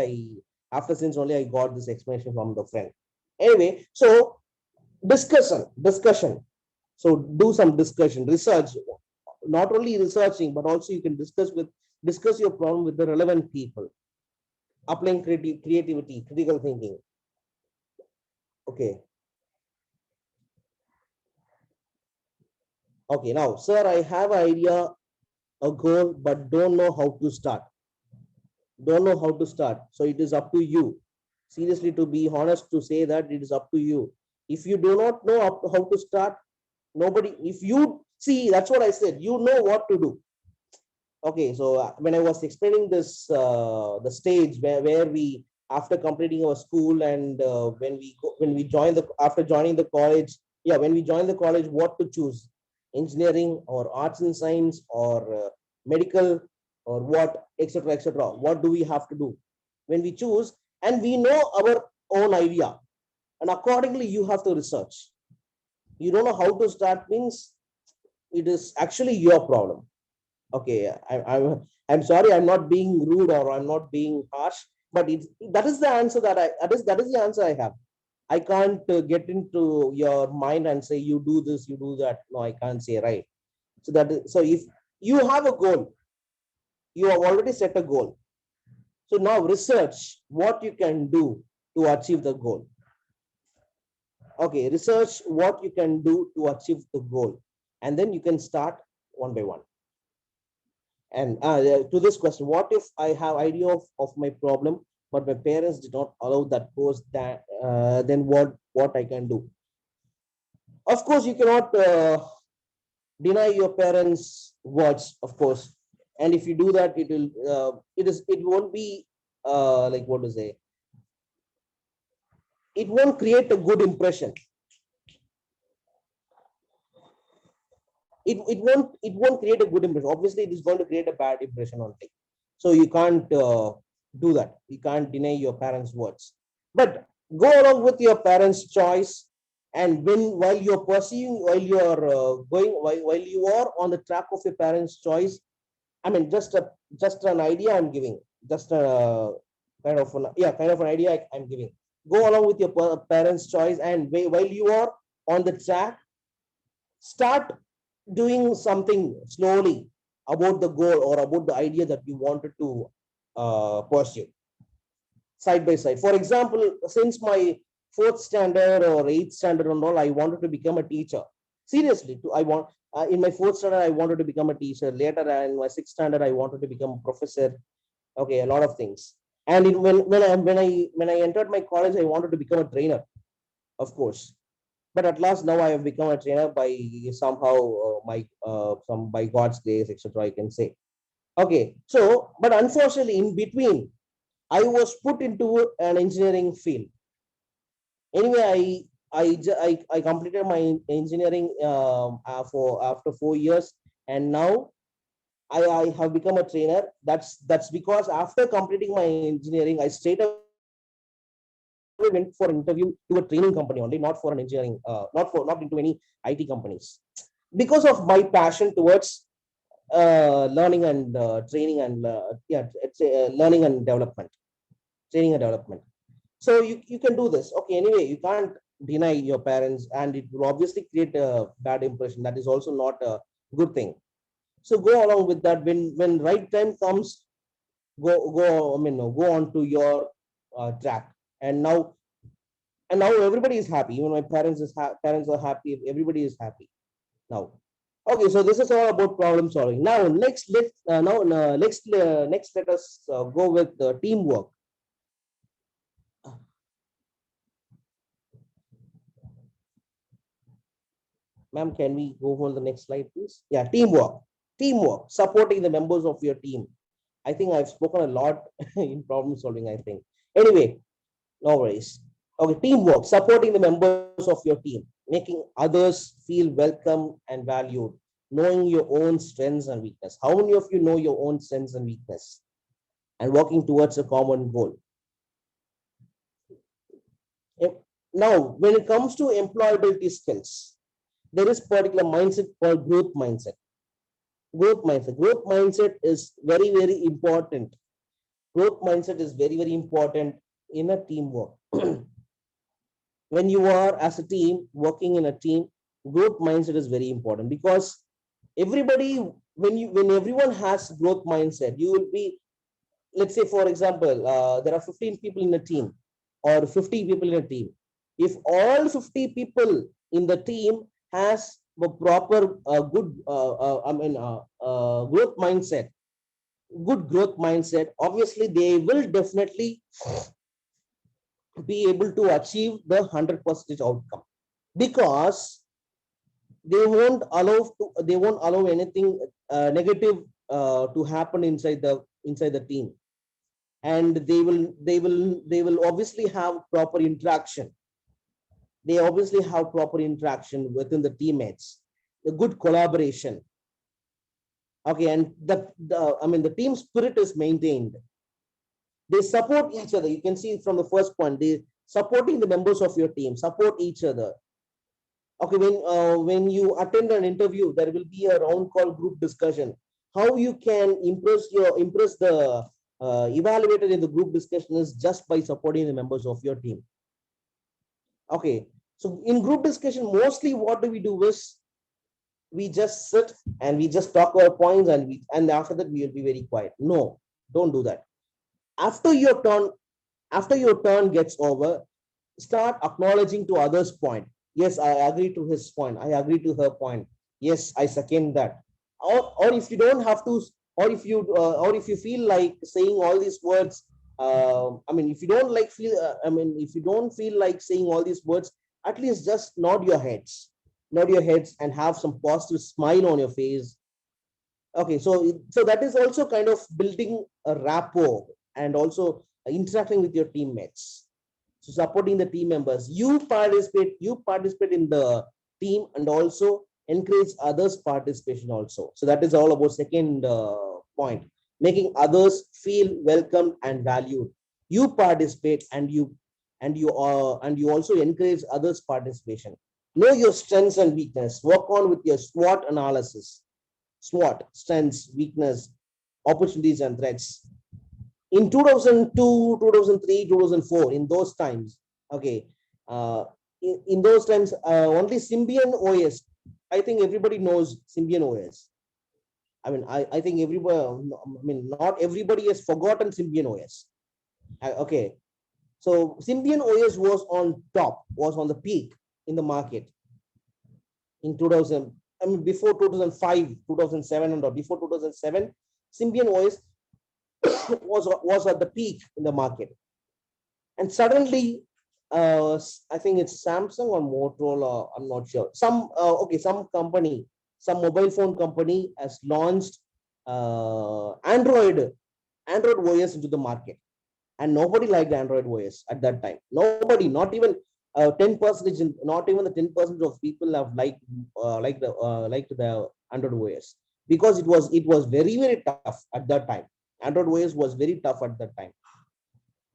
since only I got this explanation from the friend. Anyway, so discussion. So do some discussion, research, not only researching, but also you can discuss your problem with the relevant people, applying creativity, critical thinking. Okay. Okay, now, sir, I have an idea, a goal, but don't know how to start. So it is up to you. Seriously, to be honest, to say that it is up to you. If you do not know how to start, if you see, that's what I said, you know what to do. Okay, so when I was explaining this, the stage where we, after completing our school and when we join after joining the college, when we join the college, what to choose, engineering or arts and science or medical or what, etc. What do we have to do when we choose? And we know our own idea, and accordingly you have to research. You don't know how to start means it is actually your problem. Okay, I'm sorry, I'm not being rude or I'm not being harsh, but that is the answer that is the answer I have. I can't get into your mind and say you do this, you do that. No, I can't say, right? So if you have a goal, you have already set a goal. So now research what you can do to achieve the goal. Okay, research what you can do to achieve the goal, and then you can start one by one. And to this question, what if I have idea of my problem, but my parents did not allow that course? That then what I can do? Of course, you cannot deny your parents' words, of course. And if you do that, it won't be like what to say. It won't create a good impression. It won't create a good impression. Obviously, it is going to create a bad impression on things. So you can't do that. You can't deny your parents' words. But go along with your parents' choice. And while you're pursuing, while you're while you are on the track of your parents' choice, I mean, just an idea I'm giving, just a kind of an idea I'm giving. Go along with your parents' choice, and while you are on the track, start doing something slowly about the goal or about the idea that you wanted to pursue side by side. For example, since my fourth standard or eighth standard and all, I wanted to become a teacher. Seriously, in my fourth standard, I wanted to become a teacher. Later, in my sixth standard, I wanted to become a professor. Okay, a lot of things. And when I entered my college, I wanted to become a trainer, of course. But at last, now I have become a trainer by somehow by God's grace, etc. I can say. Okay, so but unfortunately, in between, I was put into an engineering field. Anyway, I completed my engineering for after 4 years, and now I have become a trainer. That's because after completing my engineering, I straight away went for an interview to a training company only, not for an engineering, not into any IT companies, because of my passion towards learning and training and it's learning and development, training and development. So you can do this. Okay, anyway, you can't deny your parents, and it will obviously create a bad impression. That is also not a good thing. So go along with that. When right time comes, go on to your track. And now everybody is happy. Even my parents are happy. Everybody is happy now. Okay, so this is all about problem solving. Now next let us go with teamwork. Ma'am, can we go on the next slide, please? Yeah, teamwork, supporting the members of your team. I think I've spoken a lot in problem solving, I think. Anyway, no worries. Okay, teamwork, supporting the members of your team, making others feel welcome and valued, knowing your own strengths and weakness. How many of you know your own strengths and weakness and working towards a common goal? Now, when it comes to employability skills, there is particular mindset called growth mindset. Growth mindset is very, very important. Growth mindset is very, very important in a teamwork. When you are as a team working in a team, growth mindset is very important, because everybody, when everyone has growth mindset, you will be, let's say for example, there are 15 people in a team or 50 people in a team. If all 50 people in the team has a proper good growth mindset, obviously they will definitely be able to achieve the 100% outcome, because they won't allow anything negative to happen inside the team, and they will obviously have proper interaction. They obviously have proper interaction within the teammates, the good collaboration. Okay, and the team spirit is maintained. They support each other. You can see from the first point, they supporting the members of your team, support each other. Okay, when you attend an interview, there will be a round call group discussion. How you can impress the evaluator in the group discussion is just by supporting the members of your team. Okay, so in group discussion, mostly what do we do is we just sit and we just talk our points, and after that we will be very quiet. No, don't do that. After your turn, after your turn gets over, start acknowledging to others' point. Yes, I agree to his point. I agree to her point. Yes, I second that. Or if you don't have to, or if you feel like saying all these words, I mean, if you don't like feel, I mean, if you don't feel like saying all these words, at least just nod your heads, and have some positive smile on your face. Okay, so that is also kind of building a rapport and also interacting with your teammates. So supporting the team members, you participate in the team, and also encourage others participation also. So that is all about second point, making others feel welcome and valued. You participate, and you also encourage others participation. Know your strengths and weakness, work on with your SWOT analysis. SWOT, strengths, weakness, opportunities and threats. In 2002, 2003, 2004, in those times, okay, in those times, only Symbian OS, I think everybody knows Symbian OS. I mean, I think everybody, I mean, not everybody has forgotten Symbian OS. Okay, so Symbian OS was on top, was on the peak in the market in 2000. I mean, before 2005, 2007, and before 2007, Symbian OS was at the peak in the market. And suddenly, I think it's Samsung or Motorola, I'm not sure. Some company, some mobile phone company has launched Android OS into the market, and nobody liked Android OS at that time. Nobody, not even 10%, not even the 10% of people have liked the Android OS, because it was very, very tough at that time. Android OS was very tough at that time.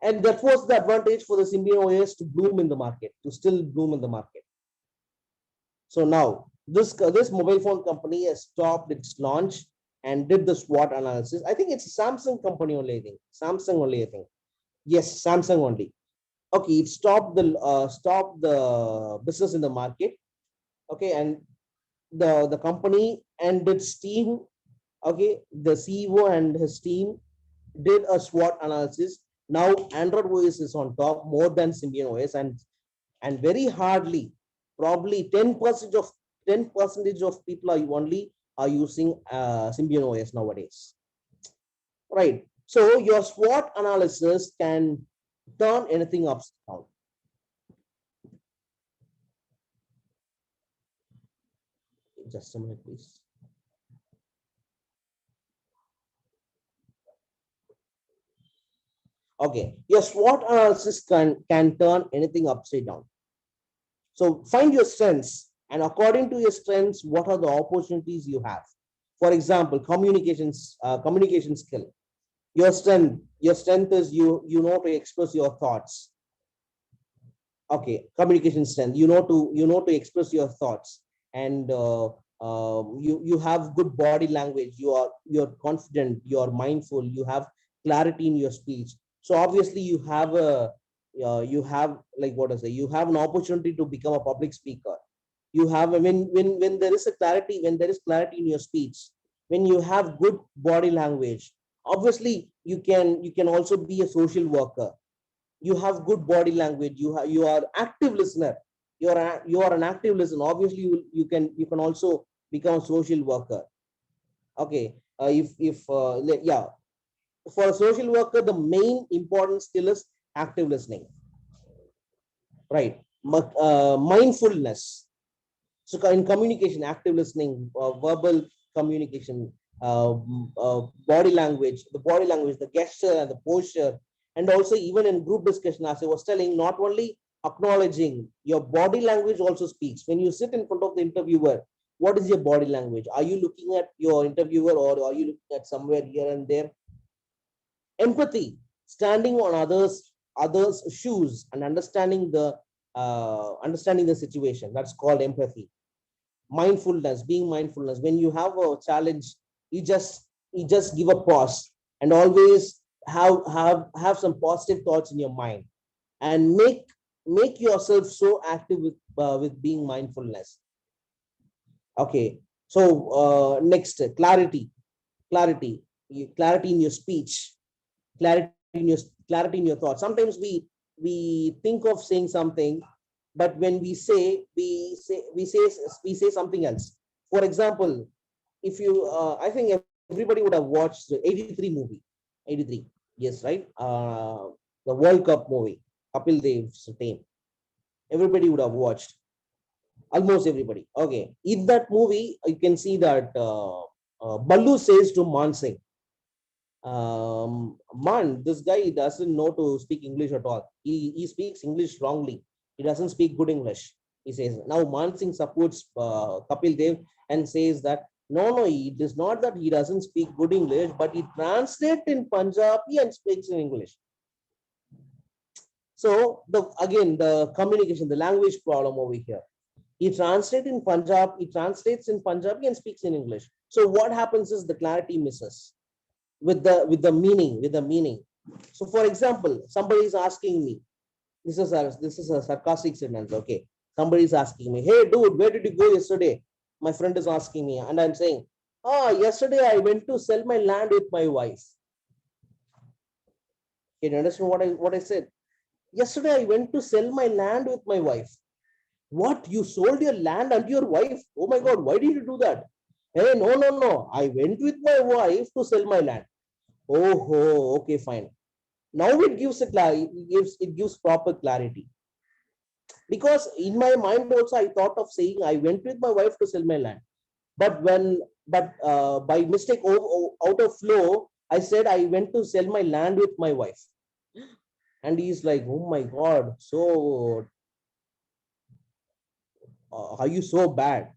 And that was the advantage for the Symbian OS to bloom in the market, to still bloom in the market. So now this mobile phone company has stopped its launch and did the SWOT analysis. I think it's a Samsung company only, I think. Samsung only, I think. Yes, Samsung only. Okay, it stopped the business in the market. Okay, and the company and its team, okay, the CEO and his team did a SWOT analysis. Now Android OS is on top more than Symbian OS, and very hardly, probably 10% of people are using Symbian OS nowadays. Right. So your SWOT analysis can turn anything upside down. Just a minute, please. Okay, your SWOT analysis can turn anything upside down. So find your strengths, and according to your strengths, what are the opportunities you have? For example, communication skill. Your strength is you know to express your thoughts. Okay, communication strength. You know to express your thoughts, and you have good body language. You're confident. You're mindful. You have clarity in your speech. So obviously you have, like, what I say, you have an opportunity to become a public speaker. You have, when there is clarity in your speech, when you have good body language, obviously you can also be a social worker. You have good body language, you are active listener, you are an active listener. Obviously you can also become a social worker. Okay, yeah, for a social worker, the main important skill is active listening, right? Mindfulness. So in communication, active listening, verbal communication, body language, the gesture and the posture, and also even in group discussion, as I was telling, not only acknowledging, your body language also speaks. When you sit in front of the interviewer, what is your body language? Are you looking at your interviewer, or are you looking at somewhere here and there? Empathy, standing on others shoes and understanding understanding the situation. That's called empathy. Mindfulness, being mindfulness. When you have a challenge, you just give a pause and always have some positive thoughts in your mind, and make yourself so active with being mindfulness. Okay, so next, clarity, clarity in your speech, clarity in your thoughts. Sometimes we think of saying something, but when we say something else. For example, if you I think everybody would have watched the 83 movie. 83, yes, right? The World Cup movie, Kapil Dev's team. Everybody would have watched, almost everybody. Okay, in that movie you can see that Ballu says to Mansingh, Man, this guy doesn't know to speak English at all. He speaks English wrongly. He doesn't speak good English. He says, now Mansingh supports Kapil Dev and says that, no, it is not that he doesn't speak good English, but he translates in Punjabi and speaks in English. So again, the communication, the language problem over here. He translates in Punjabi and speaks in English. So what happens is the clarity misses with the meaning. So for example, somebody is asking me, this is a sarcastic sentence. Okay, somebody is asking me, hey dude, where did you go yesterday? My friend is asking me, and I'm saying, yesterday I went to sell my land with my wife. Can you understand what I said? Yesterday I went to sell my land with my wife. What? You sold your land and your wife? Oh my God, why did you do that? Hey, no. I went with my wife to sell my land. Oh, okay, fine. Now it gives it gives proper clarity. Because in my mind also I thought of saying I went with my wife to sell my land. But by mistake, out of flow, I said I went to sell my land with my wife. And he's like, oh my God, so are you so bad?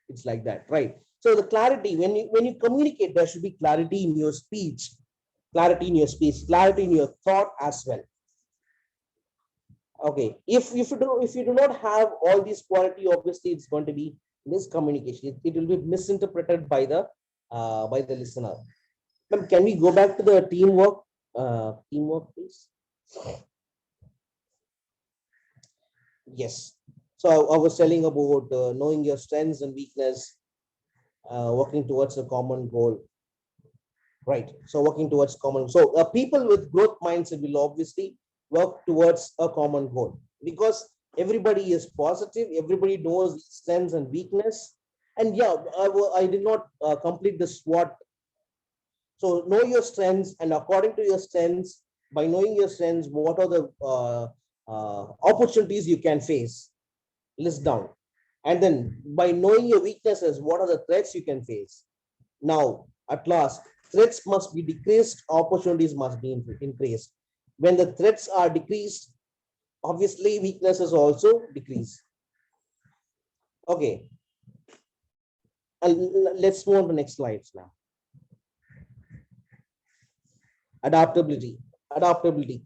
It's like that, right? So the clarity, when you communicate, there should be clarity in your speech, clarity in your thought as well. Okay, if you do not have all these quality, obviously it's going to be miscommunication. It will be misinterpreted by the listener. Ma'am, can we go back to the teamwork? Teamwork, please. Yes. So I was telling about knowing your strengths and weakness, working towards a common goal. Right. So working towards common. So people with growth mindset will obviously work towards a common goal, because everybody is positive. Everybody knows strengths and weakness. And yeah, I did not complete the SWOT. So know your strengths, and according to your strengths, by knowing your strengths, what are the opportunities you can face? List down. And then by knowing your weaknesses, what are the threats you can face? Now, at last, threats must be decreased, opportunities must be increased. When the threats are decreased, obviously weaknesses also decrease. Okay. And let's move on to the next slides now. Adaptability,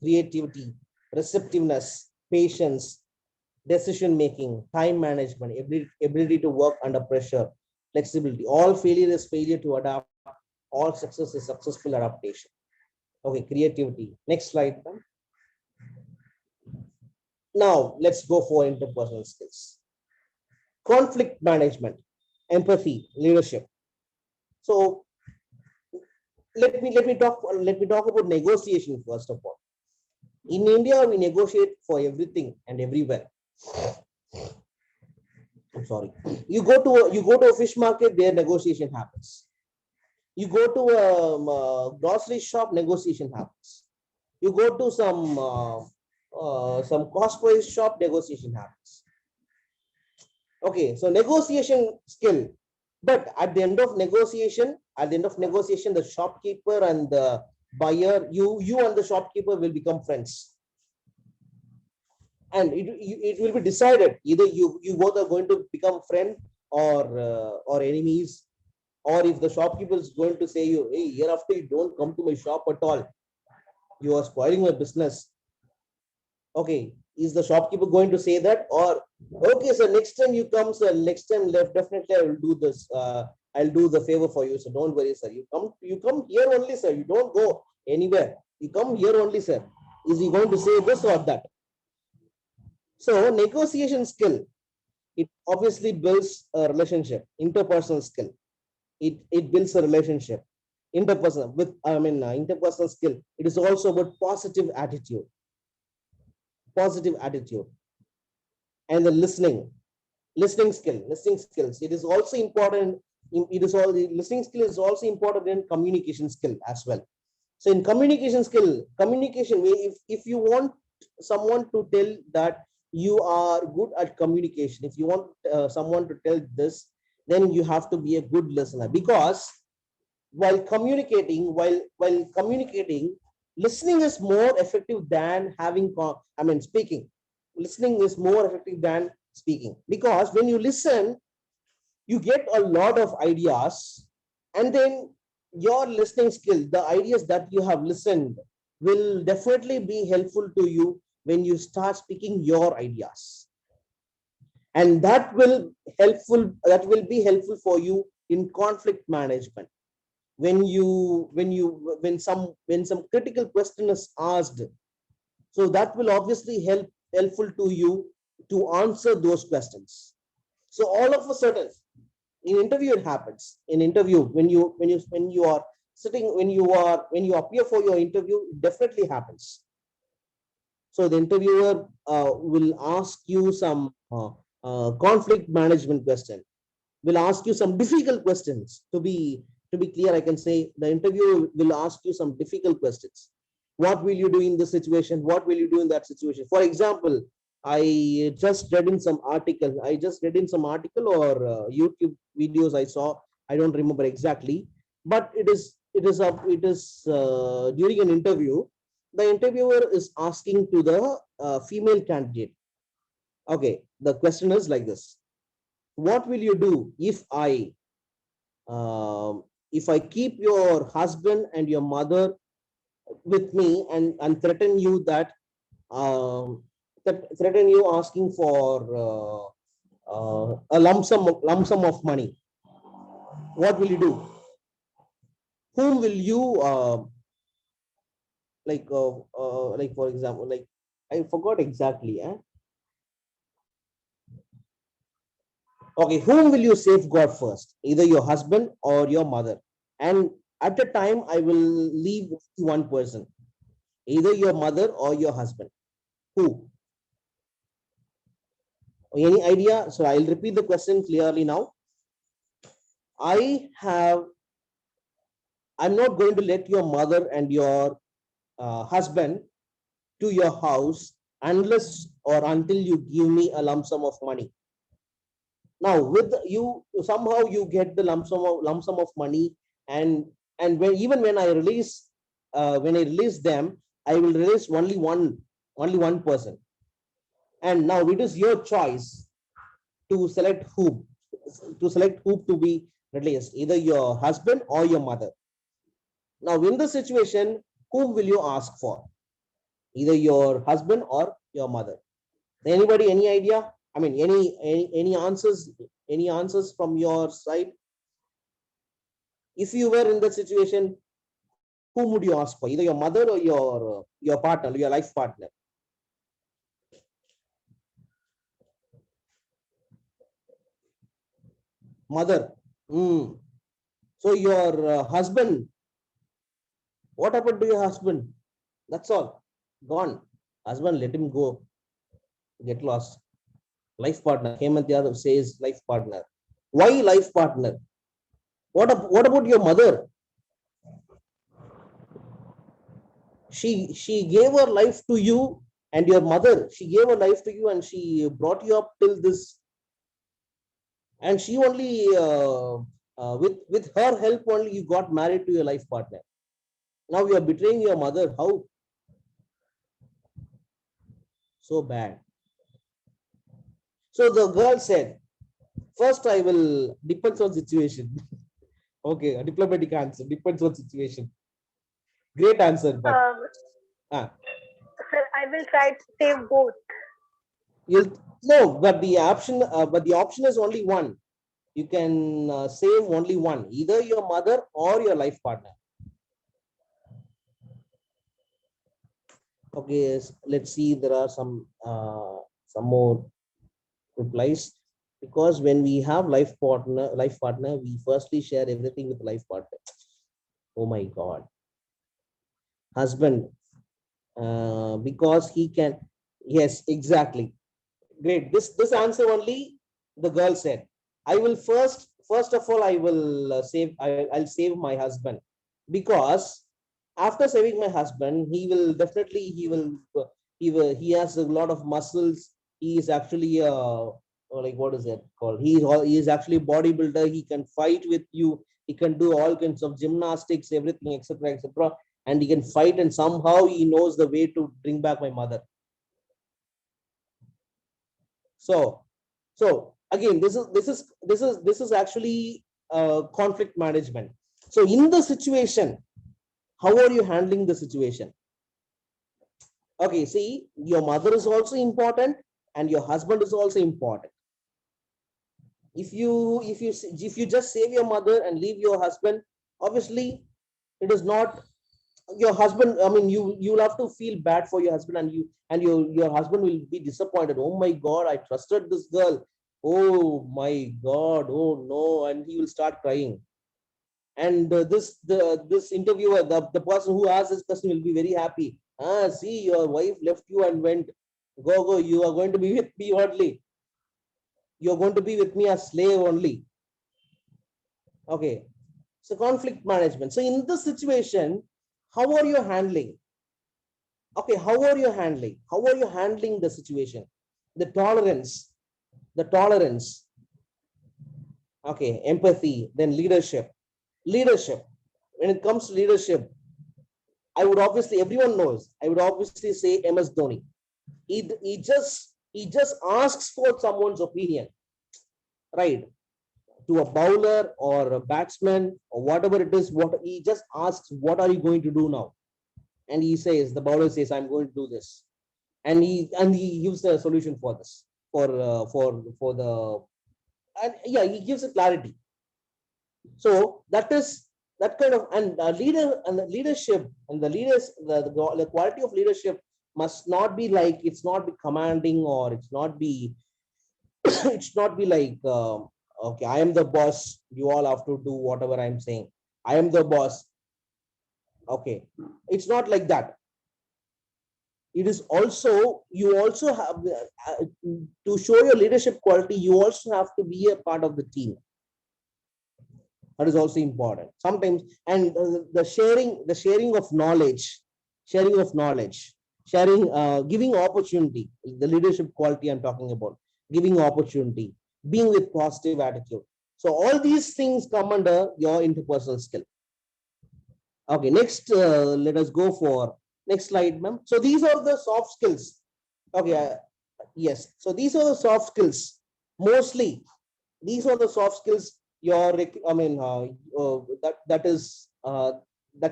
creativity, receptiveness, patience, decision making, time management, ability to work under pressure, flexibility. All failure is failure to adapt. All success is successful adaptation. Okay, creativity. Next slide. Now let's go for interpersonal skills. Conflict management, empathy, leadership. So let me talk about negotiation first of all. In India, we negotiate for everything and everywhere. I'm sorry. You go to a fish market, there negotiation happens. You go to a grocery shop, negotiation happens. You go to some cost price shop, negotiation happens. Okay, so negotiation skill. But at the end of negotiation, the shopkeeper and the buyer, you and the shopkeeper will become friends. And it will be decided either you both are going to become friend or enemies, or if the shopkeeper is going to say you, hey, hereafter you don't come to my shop at all, you are spoiling my business. Okay, Is the shopkeeper going to say that, or okay, sir, next time you come, sir, next time left, definitely I will do this. I'll do the favor for you, so don't worry, sir. You come here only, sir. You don't go anywhere. You come here only, sir. Is he going to say this or that? So negotiation skill, it obviously builds a relationship, interpersonal skill. It builds a relationship, interpersonal with, interpersonal skill. It is also about positive attitude, and the listening skills. It is also important. It is all the listening skill is also important in communication skill as well. So in communication skill, if you want someone to tell that you are good at communication, if you want someone to tell this, then you have to be a good listener, because while communicating, listening is more effective than speaking. Listening is more effective than speaking, because when you listen, you get a lot of ideas, and then your listening skill, the ideas that you have listened, will definitely be helpful to you when you start speaking your ideas, and that will be helpful for you in conflict management. When some critical question is asked, so that will obviously helpful to you to answer those questions. So all of a sudden, in interview, it happens. In interview, when you are sitting, when you appear for your interview, it definitely happens. So the interviewer will ask you some conflict management question, will ask you some difficult questions. To be clear, I can say the interviewer will ask you some difficult questions. What will you do in this situation? What will you do in that situation? For example, I just read in some article. Or YouTube videos I saw. I don't remember exactly, but it is during an interview. The interviewer is asking to the female candidate. Okay, the question is like this: what will you do if I keep your husband and your mother with me, and threaten you that threaten you asking for a lump sum of money? What will you do? Whom will you like for example, like I forgot exactly. Okay, whom will you safeguard first? Either your husband or your mother. And at a time, I will leave one person, either your mother or your husband. Who? Any idea? So I'll repeat the question clearly now. I'm not going to let your mother and your husband to your house unless or until you give me a lump sum of money. Now, with you, somehow you get the lump sum of money, and when I release them, I will release only one person. And now it is your choice to select who to be released, either your husband or your mother. Now, in this situation, whom will you ask for? Either your husband or your mother. Anybody, any idea? I mean, any answers? Any answers from your side? If you were in that situation, whom would you ask for? Either your mother or your partner, your life partner. Mother. So your husband. What happened to your husband? That's all. Gone. Husband, let him go. Get lost. Life partner. Hemant Yadav says life partner. Why life partner? What about your mother? She gave her life to you, and your mother, she gave her life to you, and she brought you up till this. And she only with her help only you got married to your life partner. Now you are betraying your mother. How? So bad. So the girl said, first I will, depends on situation. Okay, a diplomatic answer, depends on situation. Great answer, but Sir, I will try to save both. You'll no, but the option is only one. You can save only one, either your mother or your life partner. Okay, let's see. There are some more replies, because when we have life partner, we firstly share everything with life partner. Oh my God, husband, because he can. Yes, exactly. Great. This answer only the girl said. I will first of all I will I'll save my husband, because after saving my husband, he has a lot of muscles. He is actually like, what is it called? He is actually a bodybuilder. He can fight with you. He can do all kinds of gymnastics, everything, etc., etc. And he can fight, and somehow he knows the way to bring back my mother. So again, this is actually conflict management. So in the situation, how are you handling the situation? Okay, see, your mother is also important and your husband is also important. If you just save your mother and leave your husband, obviously it is not your husband. I mean, you'll have to feel bad for your husband, and your husband will be disappointed. Oh my God, I trusted this girl. Oh my God, oh no, and he will start crying. And this interviewer, the person who asked this question, will be very happy. See, your wife left you and went. Go, you are going to be with me only. You're going to be with me as slave only. Okay. So conflict management. So in this situation, how are you handling? Okay, how are you handling? How are you handling the situation? The tolerance. Okay, empathy, then leadership. Leadership. When it comes to leadership, I would obviously, everyone knows, I would obviously say MS Dhoni. He just asks for someone's opinion, right? To a bowler or a batsman or whatever it is, what he just asks, what are you going to do now? And he says, the bowler says, I'm going to do this, and he gives the solution for this, for the, and yeah, he gives a clarity. So that kind of, and the leadership and the leaders, the quality of leadership must not be like, it's not be commanding, or it's not be it's not be like, okay, I am the boss, you all have to do whatever I'm saying. I am the boss. Okay, it's not like that. It is also, you also have to show your leadership quality, you also have to be a part of the team. That is also important sometimes. And the sharing of knowledge, giving opportunity, the leadership quality I'm talking about, giving opportunity, being with positive attitude. So all these things come under your interpersonal skill. Okay, next, let us go for next slide, ma'am. So these are the soft skills. Okay, yes. So these are the soft skills. Mostly, these are the soft skills. That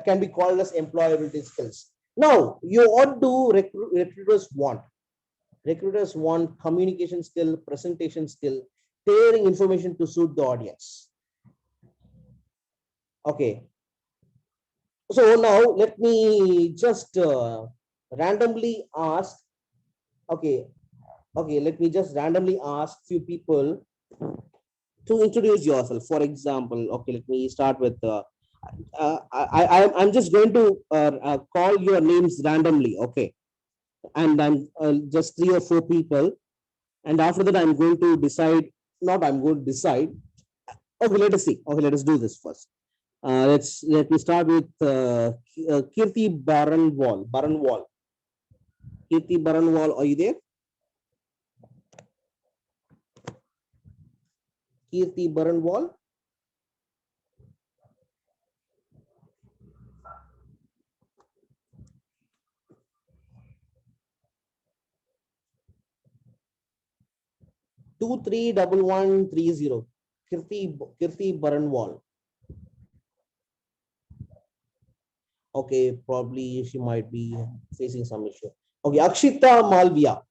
can be called as employability skills. Now, what do recruiters want? Recruiters want communication skill, presentation skill, tailoring information to suit the audience. Okay. So now let me just randomly ask. Okay. Let me just randomly ask few people to introduce yourself. For example, okay, let me start with. I'm just going to call your names randomly. Okay, and I'm just 3 or 4 people, and after that I'm going to decide. Not I'm going to decide. Okay, let us see. Okay, let us do this first. Let me start with Kirti Baranwal. Kirti Baranwal, are you there? Kirti Baranwal. Two three 1130. Kirti Baranwal. Okay, probably she might be facing some issue. Okay, Akshita Malviya.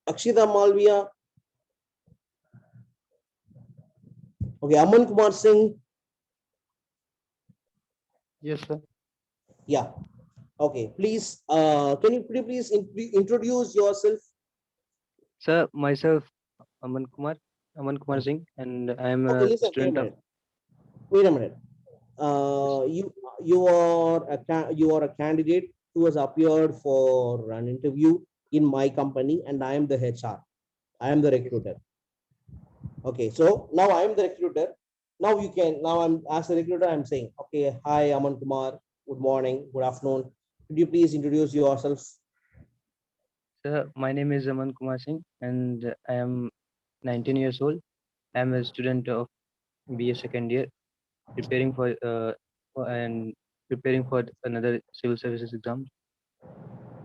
Akshita Malviya. Okay, Aman Kumar Singh. Yes, sir. Yeah. Okay, please, could you please introduce yourself? Sir, myself, Aman Kumar, Aman Kumar Singh, and I am Okay, a listen, wait a student of. minute. Wait a minute. Yes, You are a candidate who has appeared for an interview in my company, and I am the HR. I am the recruiter. Okay, so now I am the recruiter. Now you can, now I'm as a recruiter, I'm saying, okay, hi, Aman Kumar. Good morning, good afternoon. Could you please introduce yourself? sir, my name is Aman Kumar Singh, and I am 19 years old. I am a student of BA second year, preparing and preparing for another civil services exam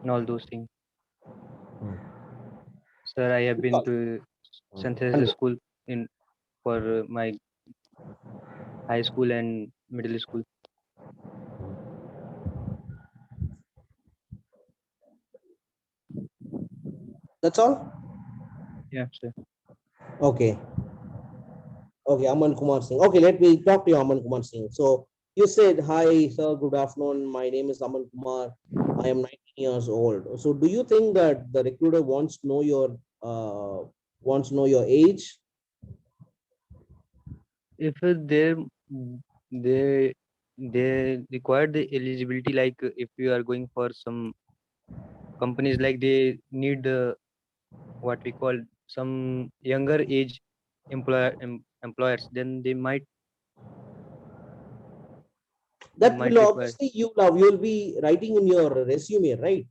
and all those things. Sir, I have been to synthesis school in for my high school and middle school. That's all? Yeah, sir. Okay. Okay, Aman Kumar Singh. Okay, let me talk to you, Aman Kumar Singh. So you said, hi, sir, good afternoon. My name is Aman Kumar. I am 19 years old. So do you think that the recruiter wants to know your age? If they they require the eligibility, like if you are going for some companies, like they need what we call some younger age employers, then they That might will require. obviously you'll be writing in your resume, right?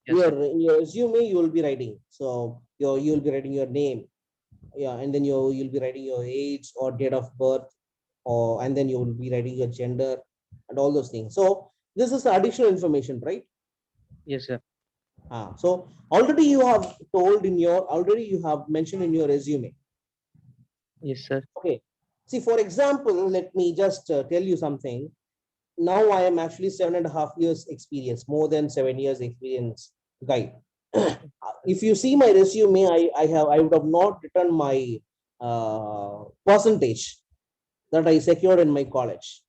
Yes, sir. In your resume you will be writing. So you'll be writing your name, yeah, and then you'll be writing your age or date of birth, or and then you will be writing your gender and all those things. So this is additional information, right? Yes, sir. So already you have already you have mentioned in your resume. Yes, sir. Okay. See, for example, let me just tell you something. Now I am actually 7.5 years experience, more than 7 years experience guy. If you see my resume, I would have not written my percentage that I secured in my college.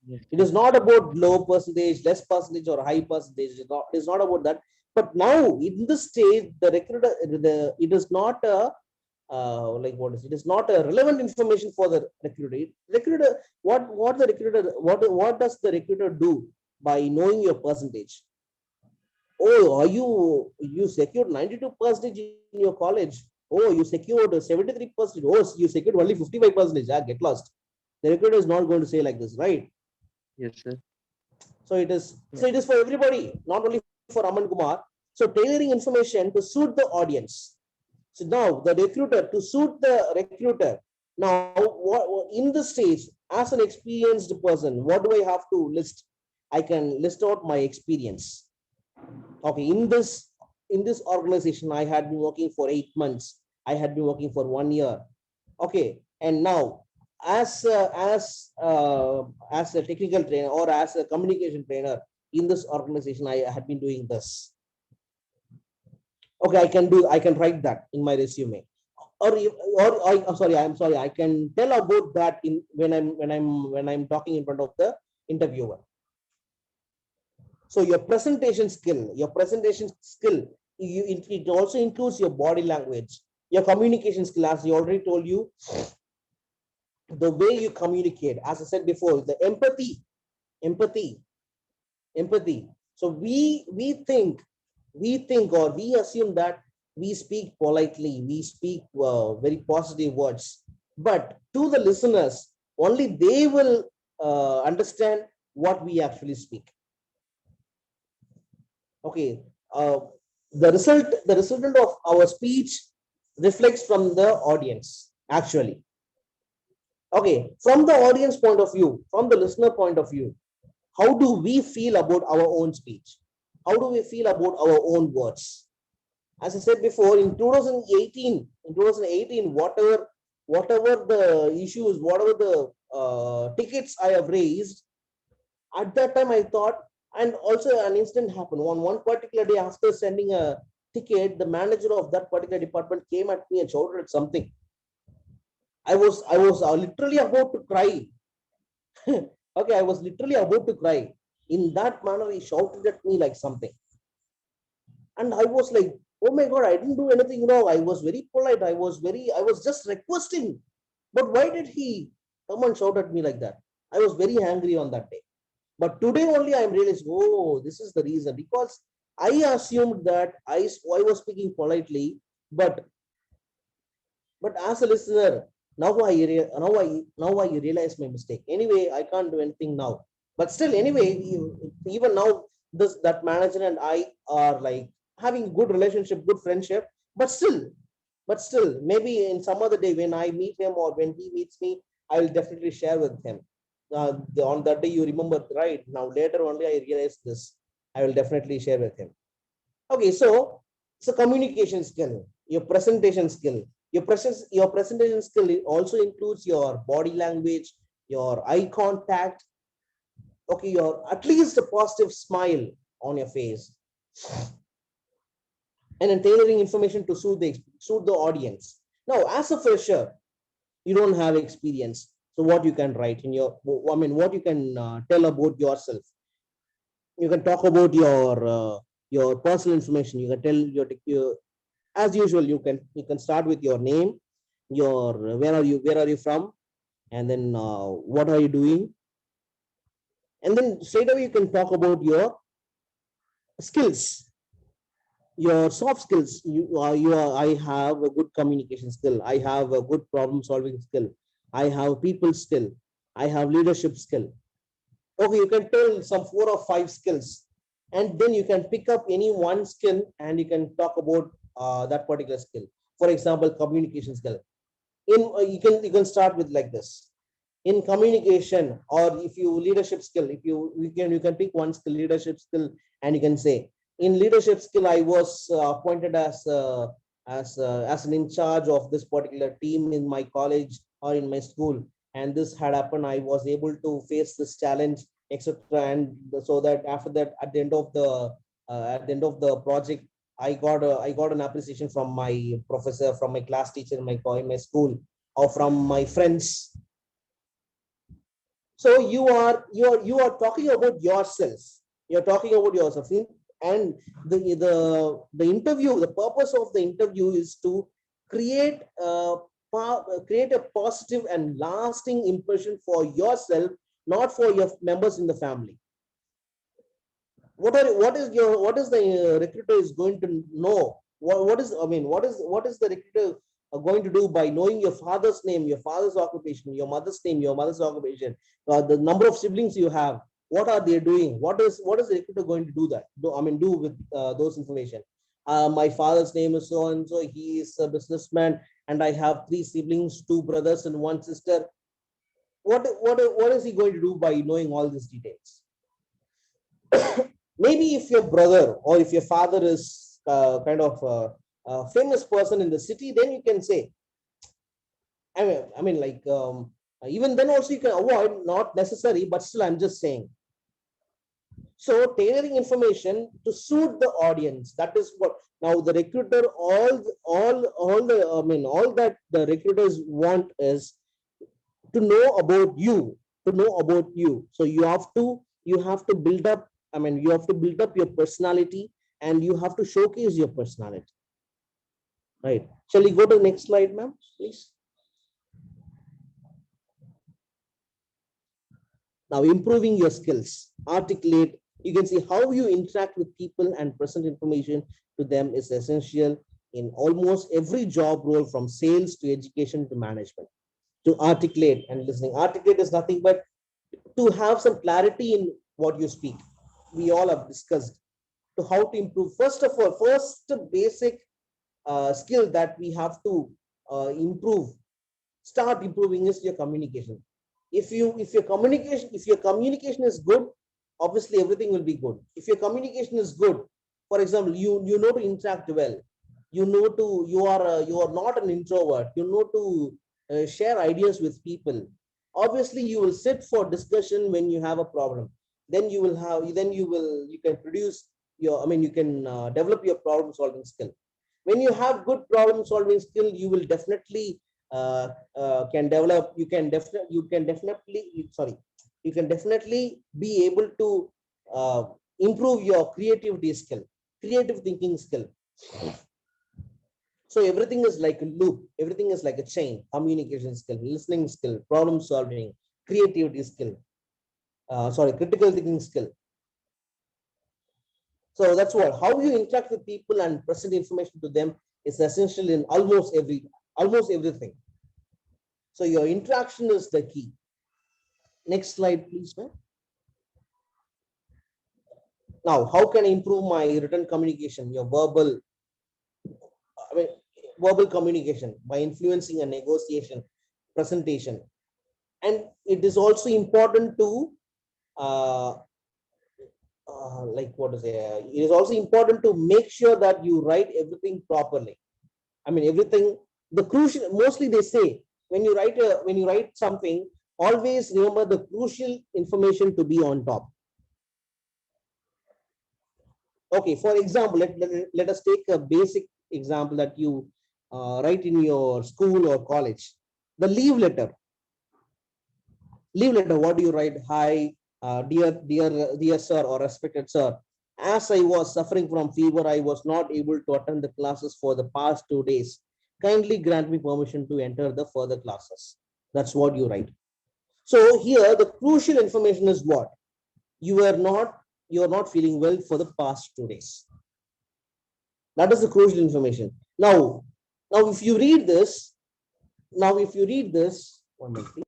Yes, It sir. is not about low percentage, less percentage, or high percentage. It is not about that. But now in this stage, the recruiter, it is not a like what is it? Is not a relevant information for the recruiter. What does the recruiter do by knowing your percentage? Oh, you secured 92% in your college? Oh, you secured 73%. Oh, you secured only 55%. Get lost. The recruiter is not going to say like this, right? Yes, sir. So it is for everybody, not only for Aman Kumar. So tailoring information to suit the audience. So now the recruiter, to suit the recruiter, now in this stage, as an experienced person, what do I have to list? I can list out my experience. Okay, in this organization, I had been working for 8 months. I had been working for 1 year. Okay, and now as a technical trainer or as a communication trainer in this organization, I had been doing this. Okay, I can write that in my resume, I'm sorry, I can tell about that in when I'm talking in front of the interviewer. So your presentation skill, it also includes your body language, your communication skill. As I already told you, the way you communicate, as I said before, the empathy. So we think or we assume that we speak politely, we speak very positive words, but to the listeners, only they will understand what we actually speak. Okay, uh, the resultant of our speech reflects from the audience actually. Okay, from the audience point of view, from the listener point of view, how do we feel about our own speech? How do we feel about our own words? As I said before, in 2018, whatever the issues, whatever the tickets I have raised, at that time I thought, and also an incident happened on one particular day after sending a ticket, the manager of that particular department came at me and shouted at something. I was literally about to cry. Okay, I was literally about to cry. In that manner, he shouted at me like something. And I was like, oh my God, I didn't do anything wrong. I was very polite. I was just requesting. But why did he come and shout at me like that? I was very angry on that day. But today only I realized, oh, this is the reason. Because I assumed that I was speaking politely, but as a listener, now I realize my mistake. Anyway, I can't do anything now. But still, anyway, even now, that manager and I are like having good relationship, good friendship. But still, maybe in some other day when I meet him or when he meets me, I will definitely share with him. On that day, you remember, right? Now later only I realized this. I will definitely share with him. Okay, so communication skill, your presentation skill, your presentation skill also includes your body language, your eye contact. Okay, your at least a positive smile on your face, and then tailoring information to suit the audience. Now, as a fresher, you don't have experience, so what you can write in your, what you can tell about yourself. You can talk about your personal information. You can tell your as usual. You can start with your name, your where are you from, and then what are you doing, and then straight away you can talk about your skills, your soft skills. I have a good communication skill. I have a good problem solving skill. I have people skill. I have leadership skill. Okay, you can tell some 4 or 5 skills, and then you can pick up any one skill and you can talk about that particular skill. For example, communication skill. You can start with like this. In communication, or if you leadership skill, if you can pick one skill, leadership skill, and you can say, in leadership skill, I was appointed as an in charge of this particular team in my college or in my school, and this had happened. I was able to face this challenge, etc. And so that after that, at the end of the project, I got an appreciation from my professor, from my class teacher in my school, or from my friends. So you are talking about yourself. You're talking about yourself. And the interview, the purpose of the interview is to create create a positive and lasting impression for yourself, not for your members in the family. What is the recruiter is going to know? What is the recruiter going to do by knowing your father's name, your father's occupation, your mother's name, your mother's occupation, the number of siblings you have? What are they doing? What is the recruiter going to do with those information? My father's name is so and so. He is a businessman, and I have 3 siblings, 2 brothers and 1 sister. What is he going to do by knowing all these details? Maybe if your brother or if your father is kind of a famous person in the city, then you can say, even then also you can avoid, not necessary, but still I'm just saying. So tailoring information to suit the audience, that is what now the recruiter, all that the recruiters want is to know about you, So you have to build up, you have to build up your personality, and you have to showcase your personality. Right. Shall we go to the next slide, ma'am, please? Now, improving your skills, articulate. You can see how you interact with people and present information to them is essential in almost every job role, from sales to education to management. To articulate and listening. Articulate is nothing but to have some clarity in what you speak. We all have discussed to how to improve. First of all, first basic skill that we have to start improving is your communication. If your communication is good, obviously everything will be good. If your communication is good, for example, you know to interact well, you are not an introvert, you know to share ideas with people. Obviously you will sit for discussion when you have a problem. Then you can produce your, I mean, you can develop your problem solving skill. When you have good problem solving skill, you will definitely can develop, you can definitely, sorry, you can definitely be able to improve your creativity skill, creative thinking skill. So everything is like a loop, everything is like a chain: communication skill, listening skill, problem solving, creativity skill, sorry, critical thinking skill. So that's what, how you interact with people and present information to them is essential in almost everything. So your interaction is the key. Next slide, please, ma'am. Now, how can I improve my written communication, your verbal, I mean, verbal communication, by influencing a negotiation, presentation? And it is also important to like what to say, it is also important to make sure that you write everything properly. I mean, everything, the crucial, mostly they say when you write something, always remember the crucial information to be on top. Okay, for example, let us take a basic example that you write in your school or college. The leave letter. Leave letter, what do you write? Hi, dear sir or respected sir. As I was suffering from fever, I was not able to attend the classes for the past 2 days. Kindly grant me permission to enter the further classes. That's what you write. So here the crucial information is what? You are not feeling well for the past 2 days. That is the crucial information. Now if you read this, one minute, please.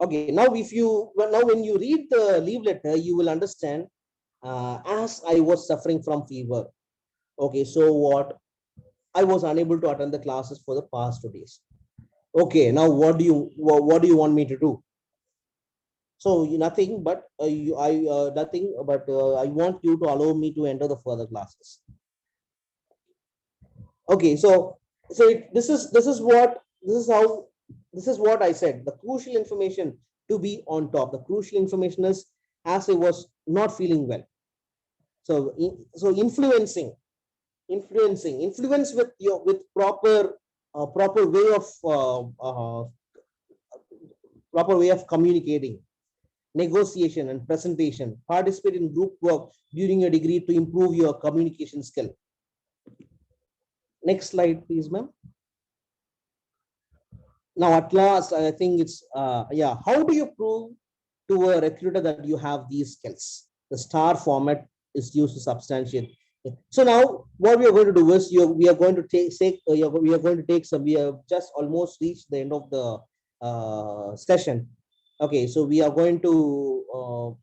Okay, now when you read the leave letter, you will understand, as I was suffering from fever. Okay, so what? I was unable to attend the classes for the past 2 days. Okay, now what do you want me to do? So nothing, but I want you to allow me to enter the further classes. Okay, so this is what I said. The crucial information to be on top. The crucial information is, as I was not feeling well. So influence with proper way of communicating, negotiation and presentation. Participate in group work during your degree to improve your communication skill. Next slide, please, ma'am. Now, at last, I think it's, yeah, how do you prove to a recruiter that you have these skills? The STAR format is used to substantiate. So now what we are going to do is we are going to take some, we have just almost reached the end of the session. Okay, so we're going to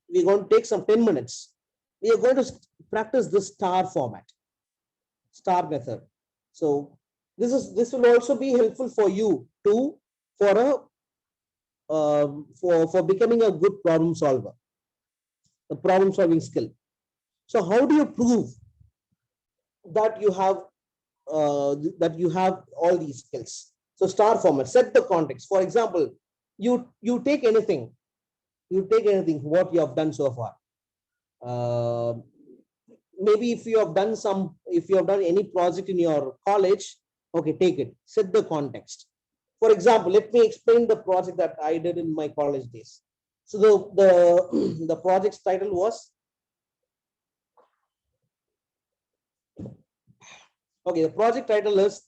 take some 10 minutes. We are going to practice this STAR format, STAR method. So this will also be helpful for you for becoming a good problem solver, the problem solving skill. So how do you prove that you have all these skills? So STAR format, set the context. For example, you take anything what you have done so far. Maybe if you have done any project in your college, okay, take it, set the context. For example, let me explain the project that I did in my college days. So the project's title was, okay, the project title is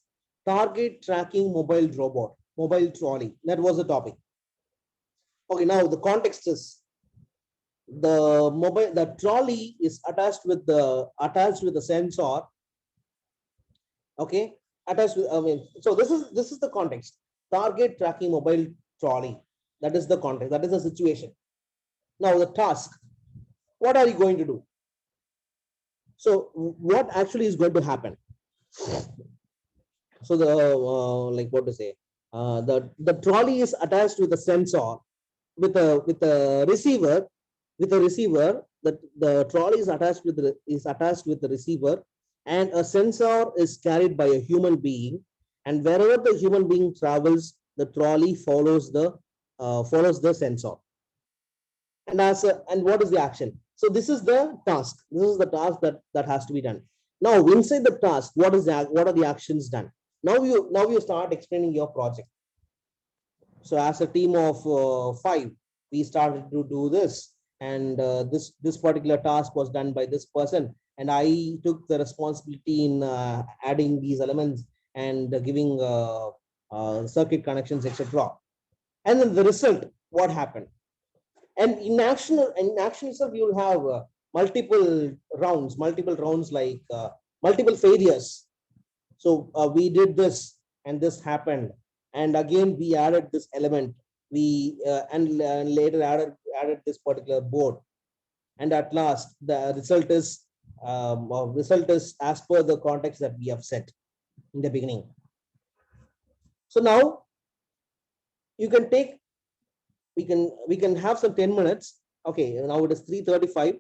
Target Tracking Mobile Robot, Mobile Trolley. That was the topic. Okay, now the context is the trolley is attached with the sensor. Okay, attached with, so this is the context. Target Tracking Mobile Trolley. That is the context. That is the situation. Now the task. What are you going to do? So what actually is going to happen? So the like what to say? The trolley is attached with a sensor, with a receiver. With a receiver, the trolley is attached with the receiver, and a sensor is carried by a human being, and wherever the human being travels, the trolley follows the sensor. And what is the action? So this is the task. This is the task that has to be done. Now inside the task, what are the actions done? Now you start explaining your project. So as a team of 5, we started to do this, and this particular task was done by this person, and I took the responsibility in adding these elements and giving circuit connections, etc. And then the result, what happened? And in action itself, you will have multiple rounds like multiple failures. So we did this, and this happened, and again we added this element. We and later added this particular board, and at last the result is as per the context that we have set in the beginning. So now you can take. We can have some 10 minutes. Okay, now it is 3:35.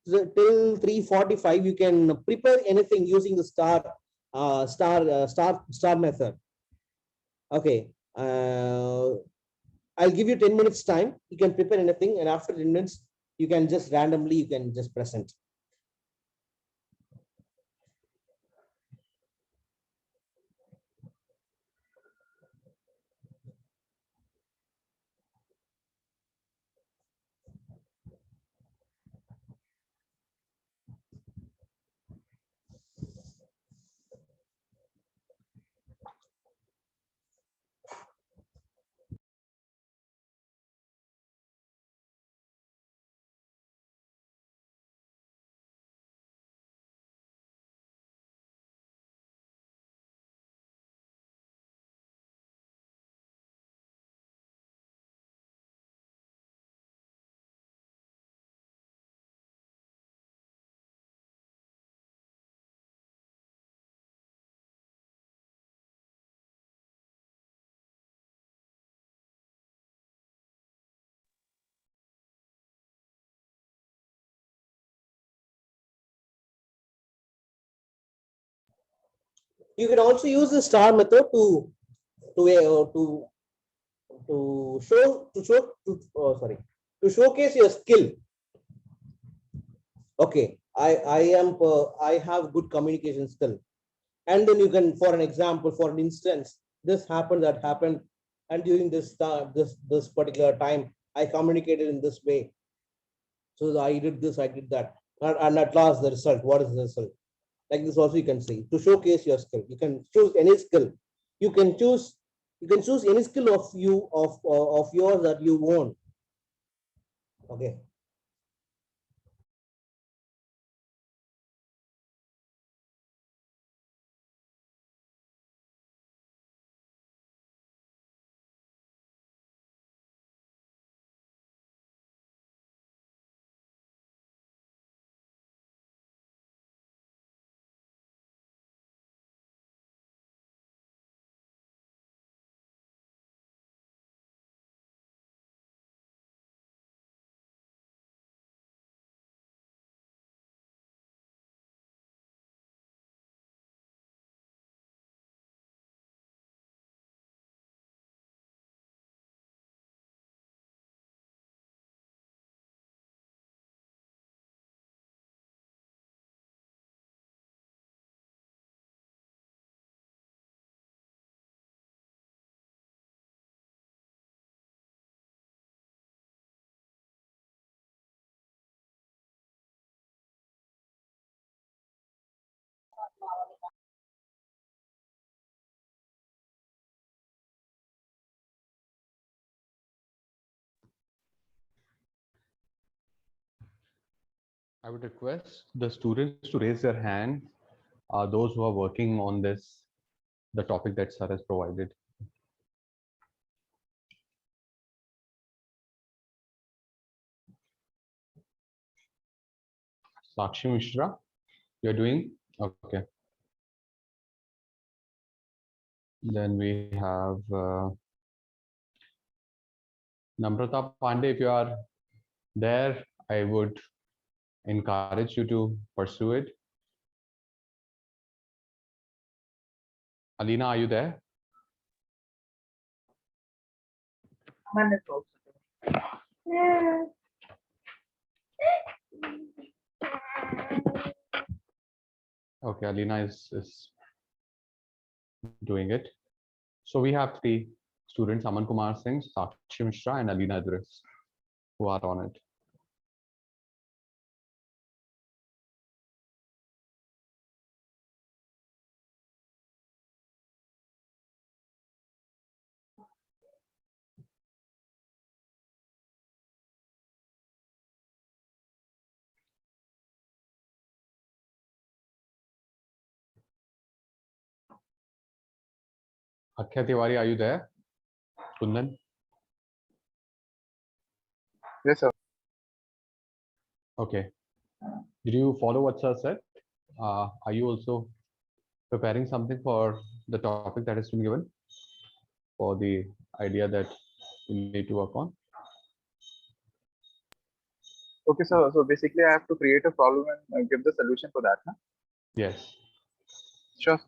So till 3:45, you can prepare anything using the star method. Okay, I'll give you 10 minutes time. You can prepare anything, and after 10 minutes, you can just randomly present. You can also use the star method to showcase your skill. Okay, I have good communication skill, and then you can, for an instance, this happened, that happened, and during this particular time, I communicated in this way. So I did this, I did that, and at last the result. What is the result? Like this also you can see, to showcase your skill. You can choose any skill. You can choose any skill of yours that you want. Okay. I would request the students to raise their hand, those who are working on the topic that sir has provided. Sakshi Mishra, you're doing? Okay. Then we have Namrata Pandey. If you are there, I would encourage you to pursue it. Alina, are you there? Aman is also there. Okay, Alina is doing it. So we have three students, Aman Kumar Singh, Sakshi Mishra, and Alina Idris, who are on it. Akhya Tiwari, are you there? Kundan? Yes, sir. Okay. Did you follow what sir said? Are you also preparing something for the topic that has been given? For the idea that you need to work on? Okay, so basically I have to create a problem and give the solution for that. Huh? Yes. Sure.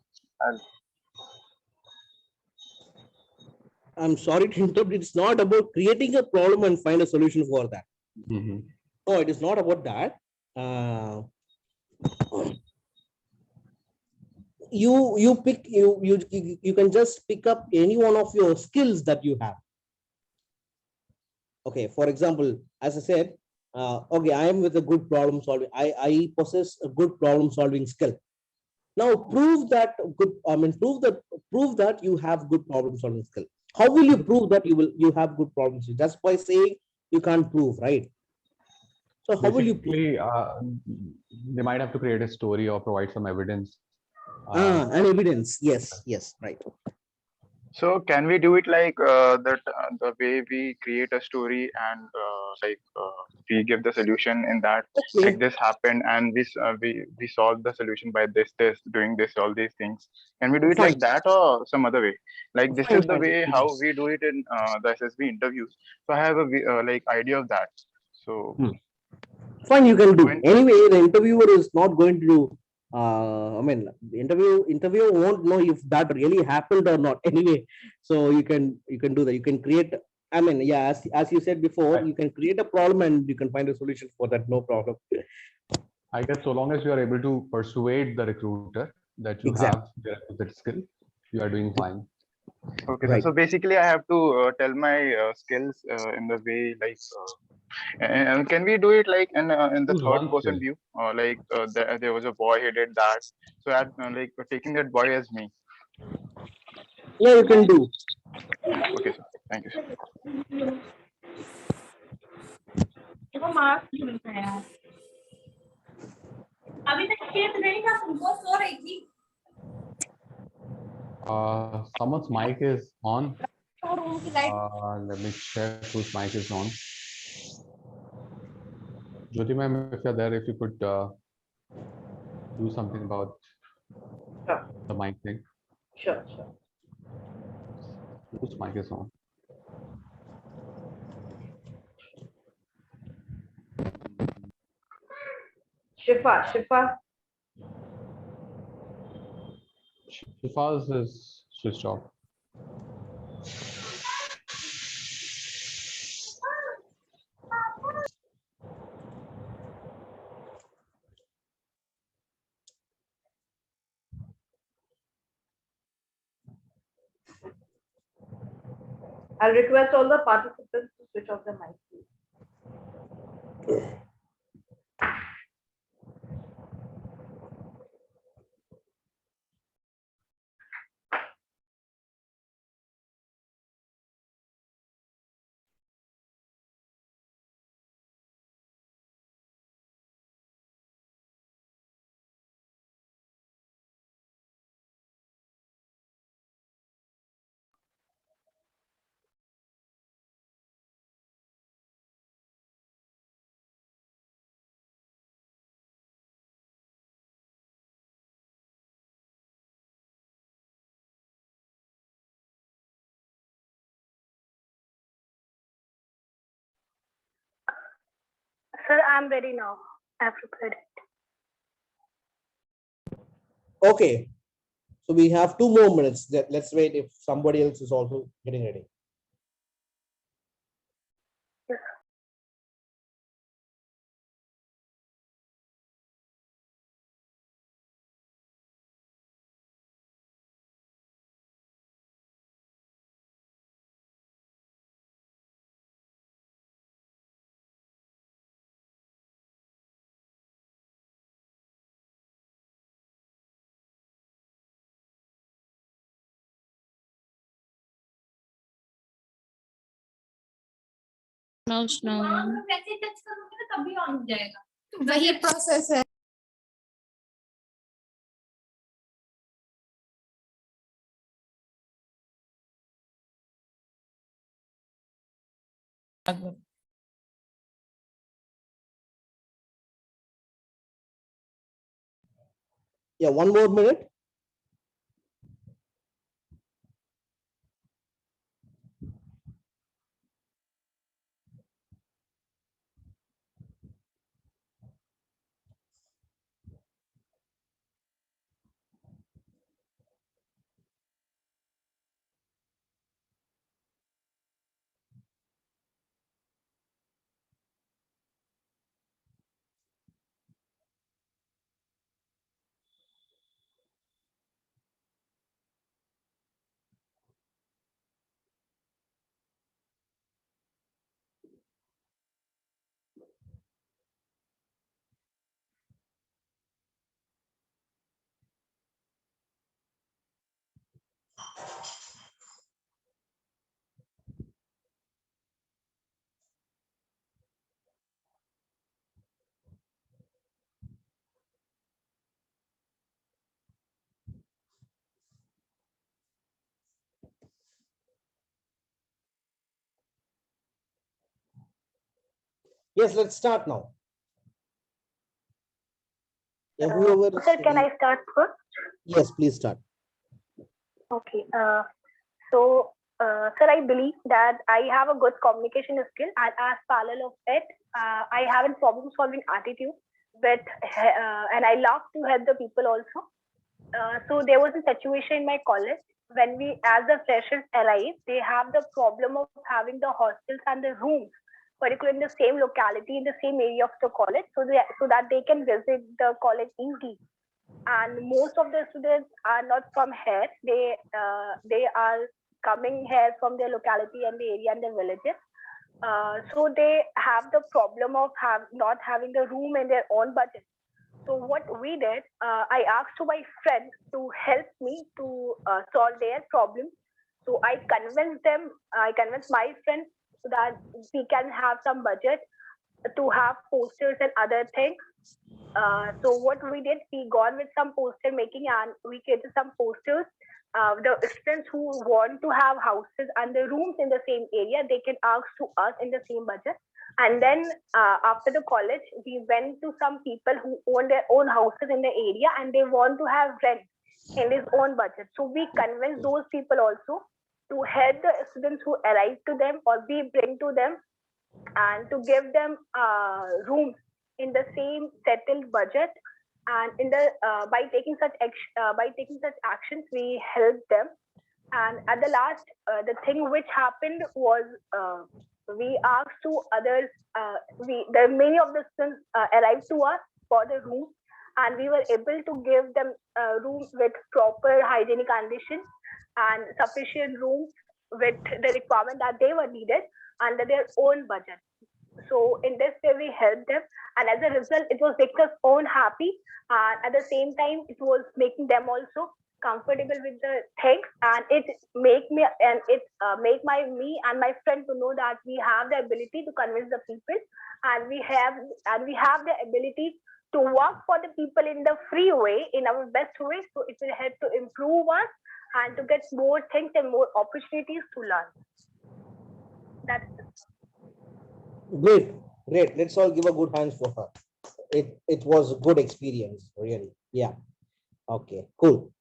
I'm sorry to interrupt. It's not about creating a problem and find a solution for that. Mm-hmm. No, it is not about that. You can just pick up any one of your skills that you have. Okay, for example, as I said, okay, I am with a good problem solving. I possess a good problem solving skill. Now prove that prove that you have good problem solving skill. How will you prove that you have good problem solving? Just by saying you can't prove, right? So how will you prove? They might have to create a story or provide some evidence. And evidence, yes, right. So can we do it like that? The way we create a story and we give the solution in that, Okay. like this happened and we solved the solution by this doing this, all these things. Can we do it Fine. like that or some other way? Like this Fine, is the fine. way how we do it in the SSB interviews. So I have a like idea of that. So fine, you can do. when, Anyway, the interviewer is not going to do. The interviewer won't know if that really happened or not. Anyway, so you can do that. You can create. I mean, yeah, as you said before, you can create a problem and you can find a solution for that. No problem. I guess so long as you are able to persuade the recruiter that you have the requisite skill, you are doing fine. okay, Right. so basically I have to tell my skills in the way like. And can we do it like in the Choose third one person skill. view? There was a boy, he did that. So like taking that boy as me. Yeah, you can do. Okay, sir. Thank you, sir. Someone's mic is on. Let me check whose mic is on. Jyoti ma'am, if you're there, if you could do something about the mic thing. Sure. Whose mic is on? Shifa. Shifa's is switched off. I'll request all the participants to switch off the mic, please. Sir, I'm ready now. I've prepared it. Okay. So we have 2 more minutes. Let's wait if somebody else is also getting ready. वही process है. Yeah, 1 more minute. Yes, let's start now. Yeah, whoever. Sir, can I start first? Yes, please start. Okay. So, sir, I believe that I have a good communication skill, and as parallel of it, I have a problem-solving attitude. And I love to help the people also. So there was a situation in my college when as the freshers arrive, they have the problem of having the hostels and the rooms, particularly in the same locality, in the same area of the college, so that they can visit the college easily. And most of the students are not from here. They are coming here from their locality and the area and the villages. So they have the problem of not having the room in their own budget. So what we did, I asked to my friends to help me to solve their problem. So I convinced my friends so that we can have some budget to have posters and other things. So what we did, we gone with some poster making and we created some posters. The students who want to have houses and the rooms in the same area, they can ask to us in the same budget. And then after the college, we went to some people who own their own houses in the area and they want to have rent in his own budget. So we convinced those people also to help the students who arrive to them or we bring to them and to give them rooms in the same settled budget. And in the by taking such actions, we help them. And at the last, the thing which happened was we asked to others. Many of the students arrived to us for the room, and we were able to give them rooms with proper hygienic conditions and sufficient rooms with the requirement that they were needed under their own budget. So in this way, we helped them, and as a result, it was making us own happy, and at the same time, it was making them also comfortable with the things, and it make me and my friend to know that we have the ability to convince the people, and we have the ability to work for the people in the free way, in our best way. So it will help to improve us and to get more things and more opportunities to learn. That's Great, great. Let's all give a good hands for her. It was a good experience, really. Yeah. Okay, cool.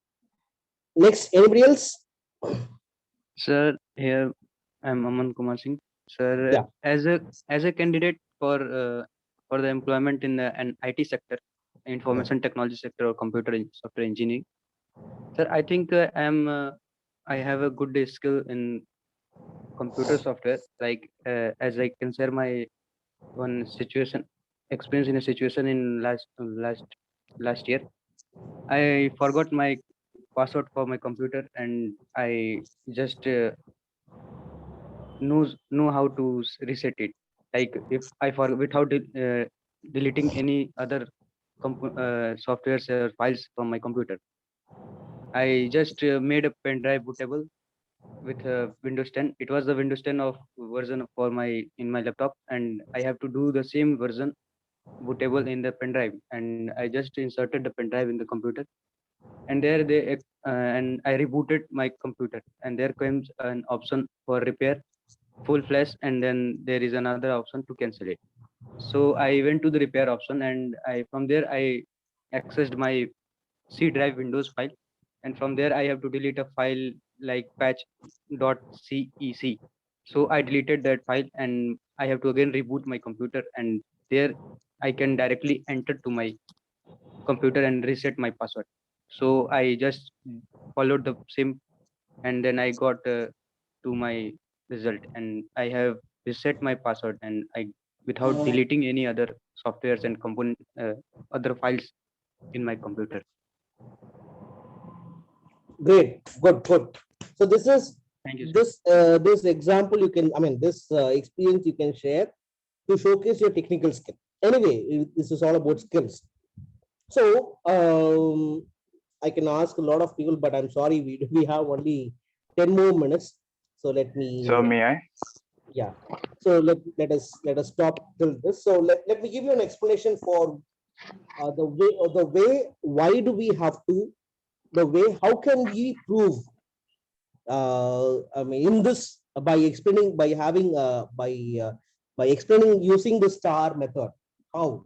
Next, anybody else? Sir, here I'm Aman Kumar Singh. Sir, Yeah. as a candidate for the employment in an IT sector, information technology sector or software engineering. Sir, I think I have a good skill in computer software. Like as I can share my one situation experience in a situation in last year. I forgot my password for my computer, and I just know how to reset it. Like if I forget without deleting any other softwares or files from my computer, I just made a pen drive bootable with Windows 10. It was the Windows 10 of version for my in my laptop, and I have to do the same version bootable in the pen drive, and I just inserted the pen drive in the computer, and there and I rebooted my computer, and there comes an option for repair full flash, and then there is another option to cancel it. So I went to the repair option, and I from there I accessed my C drive Windows file, and from there I have to delete a file like patch.cec. So I deleted that file, and I have to again reboot my computer, and there I can directly enter to my computer and reset my password. So I just followed the same, and then I got to my result, and I have reset my password, and I without deleting any other softwares and component other files in my computer. Great, good. So this is Thank you, sir. this example you can, I mean, this experience you can share to showcase your technical skill. Anyway, this is all about skills. So I can ask a lot of people, but I'm sorry, we have only 10 more minutes. So let me, So may I? yeah. So let us stop till this. So let me give you an explanation for the way why do we have to, the way how can we prove I mean in this by explaining by explaining using the star method. How?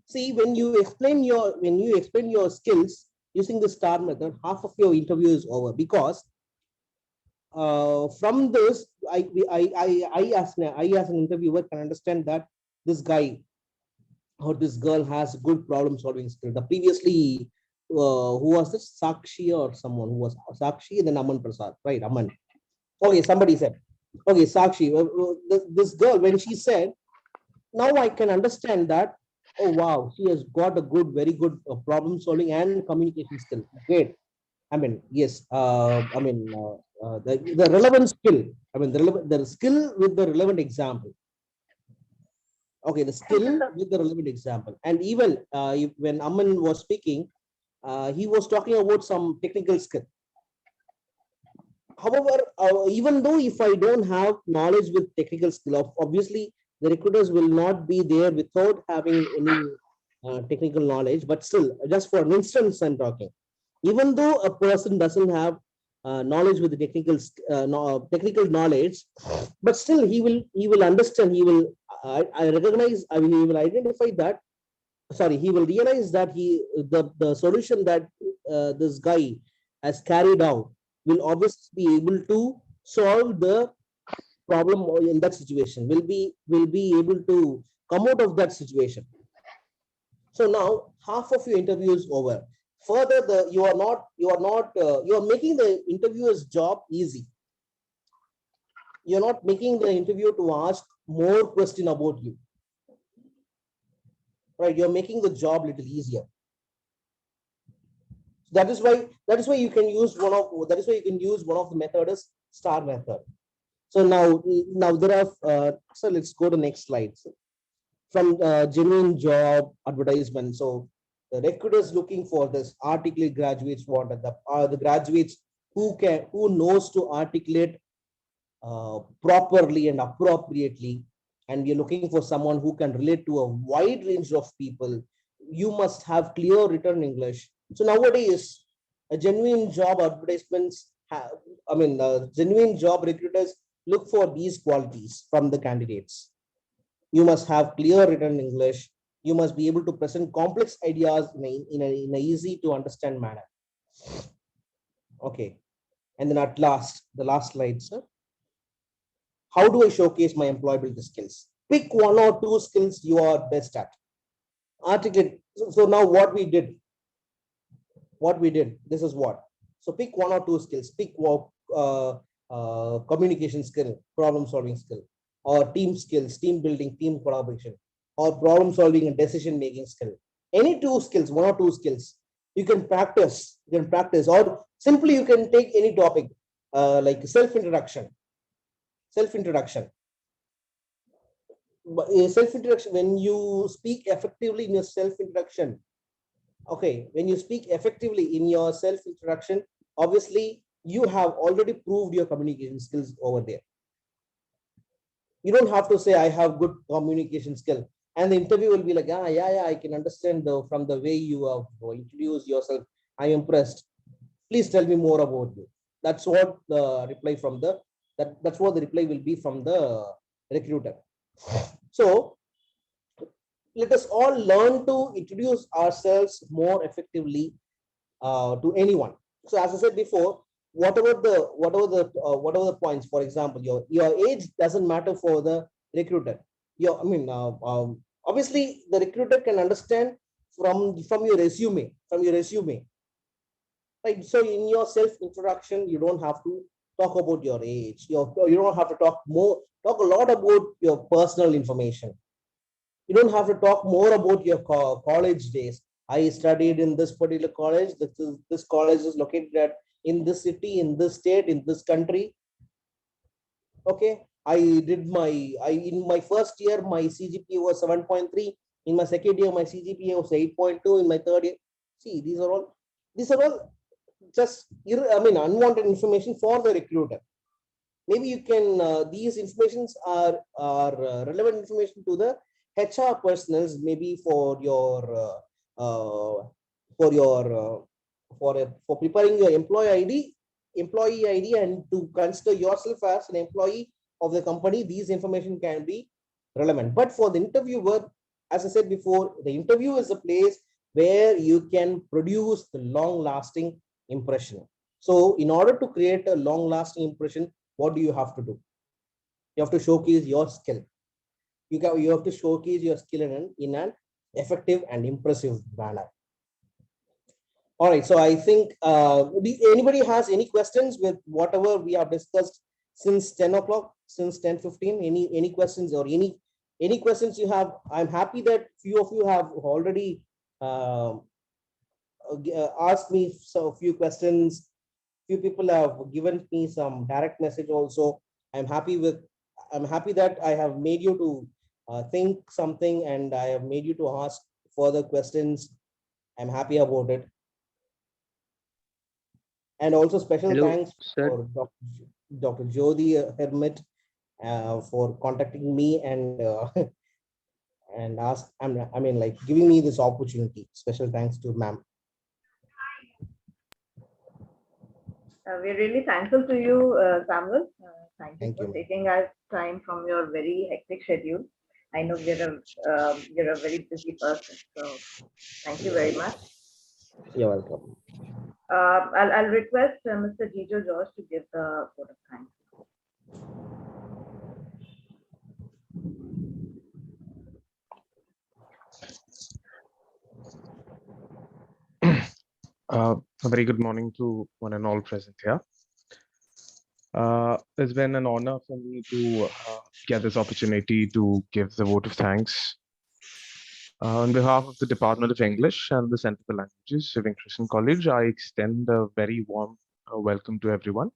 See, when you explain your skills using the star method, half of your interview is over, because from this I as an interviewer can understand that this guy or this girl has good problem solving skill. The previously who was this, Sakshi or someone who was Sakshi, then Aman Prasad, right? Aman. Okay, somebody said, okay, Sakshi, this girl, when she said, now I can understand that, oh wow, she has got a good, very good problem solving and communication skill. Great. I mean, yes, the relevant skill, I mean, the skill with the relevant example. Okay, the Thank you, skill sir. with the relevant example. And even when Aman was speaking, he was talking about some technical skill. However, even though if I don't have knowledge with technical skill, obviously the recruiters will not be there without having any technical knowledge. But still, just for an instance, I'm talking. Even though a person doesn't have knowledge with the technical knowledge, but still he will understand. He will I recognize. I mean, he will identify that. Sorry, he will realize that the solution that this guy has carried out will obviously be able to solve the problem in that situation, will be able to come out of that situation. So now half of your interview is over. Further, you are making the interviewer's job easy. You're not making the interview to ask more question about you, right? You're making the job little easier. That is why you can use one of the method is star method. So now there are so let's go to next slide. So from genuine job advertisement. So the recruiters looking for this articulate graduates wanted, the graduates who knows to articulate properly and appropriately, and we're looking for someone who can relate to a wide range of people. You must have clear written English. So nowadays, a genuine job advertisements have, genuine job recruiters look for these qualities from the candidates. You must have clear written English. You must be able to present complex ideas in a easy to understand manner. Okay. And then at last, the last slide, sir. How do I showcase my employability skills? Pick one or two skills you are best at. Articulate. So now what we did, this is what. So pick one or two skills. Pick communication skill, problem solving skill, or team skills, team building, team collaboration, or problem solving and decision making skill. Any two skills, one or two skills, you can practice. You can practice, or simply you can take any topic like self-introduction. Self-introduction. Self-introduction. When you speak effectively in your self-introduction, okay, when you speak effectively in your self-introduction, obviously you have already proved your communication skills over there. You don't have to say I have good communication skill, and the interview will be like, yeah, I can understand from the way you have introduced yourself. I'm impressed. Please tell me more about you. That's what the reply from the that's what the reply will be from the recruiter. So let us all learn to introduce ourselves more effectively to anyone. So as I said before, whatever the points, for example, your age doesn't matter for the recruiter. Obviously the recruiter can understand from your resume, right? So in your self introduction, you don't have to talk about your age. You don't have to talk a lot about your personal information. You don't have to talk more about your college days. I studied in this particular college. This college is located in this city, in this state, in this country. Okay, in my first year, my CGPA was 7.3. In my second year, my CGPA was 8.2. In my third year, see, these are all just unwanted information for the recruiter. Maybe you can these informations are relevant information to the HR personals, maybe for preparing your employee ID, and to consider yourself as an employee of the company. These information can be relevant. But for the interviewer, as I said before, the interview is a place where you can produce the long-lasting impression. So in order to create a long-lasting impression, what do you have to do? You have to showcase your skill. You have to showcase your skill in an effective and impressive manner. All right, so I think anybody has any questions with whatever we have discussed since 10 o'clock, since 10:15? Any questions or any questions you have? I'm happy that few of you have already asked me a few questions. Few people have given me some direct message also. I'm happy that I have made you to think something, and I have made you to ask further questions. I'm happy about it. And also special thanks for Dr. Jyoti Hermit for contacting me and giving me this opportunity. Special thanks to ma'am. We're really thankful to you, Samuel. Thank you for you. taking our time from your very hectic schedule. I know you're a very busy person, so thank you very much. You're welcome. I'll request Mr. Jijo George to give the vote of thanks. A very good morning to one and all present here. It's been an honor for me to get this opportunity to give the vote of thanks. On behalf of the Department of English and the Center for Languages, EWING Christian College, I extend a very warm welcome to everyone.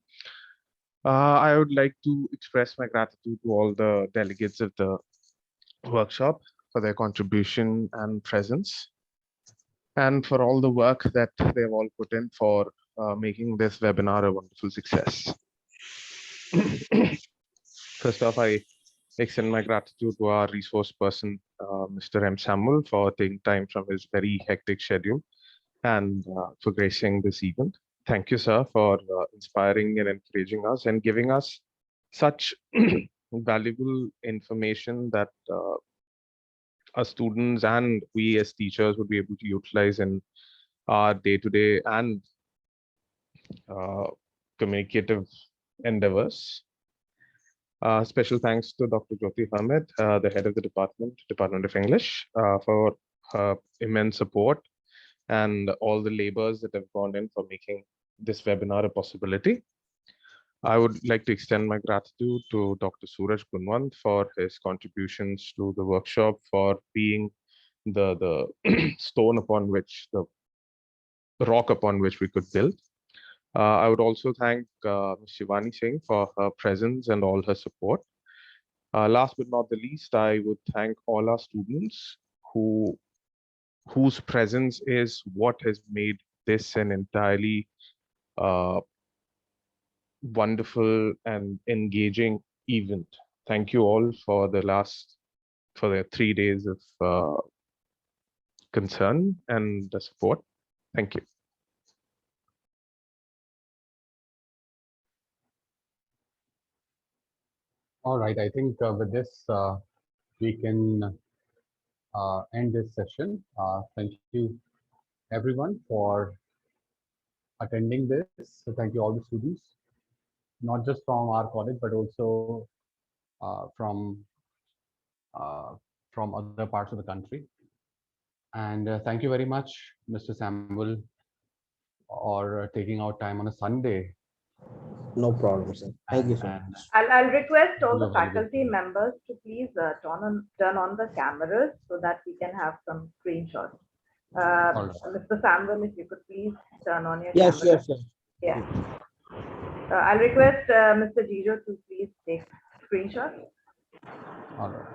I would like to express my gratitude to all the delegates of the workshop for their contribution and presence, and for all the work that they've all put in for making this webinar a wonderful success. First off, I extend my gratitude to our resource person, Mr. M. Samuel, for taking time from his very hectic schedule and for gracing this event. Thank you, sir, for inspiring and encouraging us and giving us such valuable information that our students and we as teachers would be able to utilize in our day-to-day and communicative endeavors. Special thanks to Dr. Jyoti Hermit, the head of the Department of English, for her immense support and all the labors that have gone in for making this webinar a possibility. I would like to extend my gratitude to Dr. Suraj Gunwant for his contributions to the workshop, for being the stone upon which, the rock upon which we could build. I would also thank Ms. Shivani Singh for her presence and all her support. Last but not the least, I would thank all our students whose presence is what has made this an entirely wonderful and engaging event. Thank you all for the 3 days of concern and the support. Thank you. All right, I think with this, we can end this session. Thank you, everyone, for attending this. So thank you all the students, not just from our college, but also from other parts of the country. And thank you very much, Mr. Samuel, for taking out time on a Sunday. No problem, sir. Thank you so much. I'll request all the faculty members to please turn on the cameras so that we can have some screenshots. Mr. Samuel, if you could please turn on your camera. Yes, sure. Yeah. I'll request Mr. Jijo to please take screenshots. All right.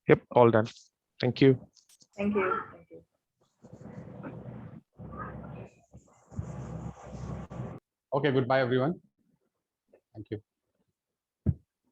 Yep, all done. Thank you. Thank you. Thank you. Okay, goodbye, everyone. Thank you.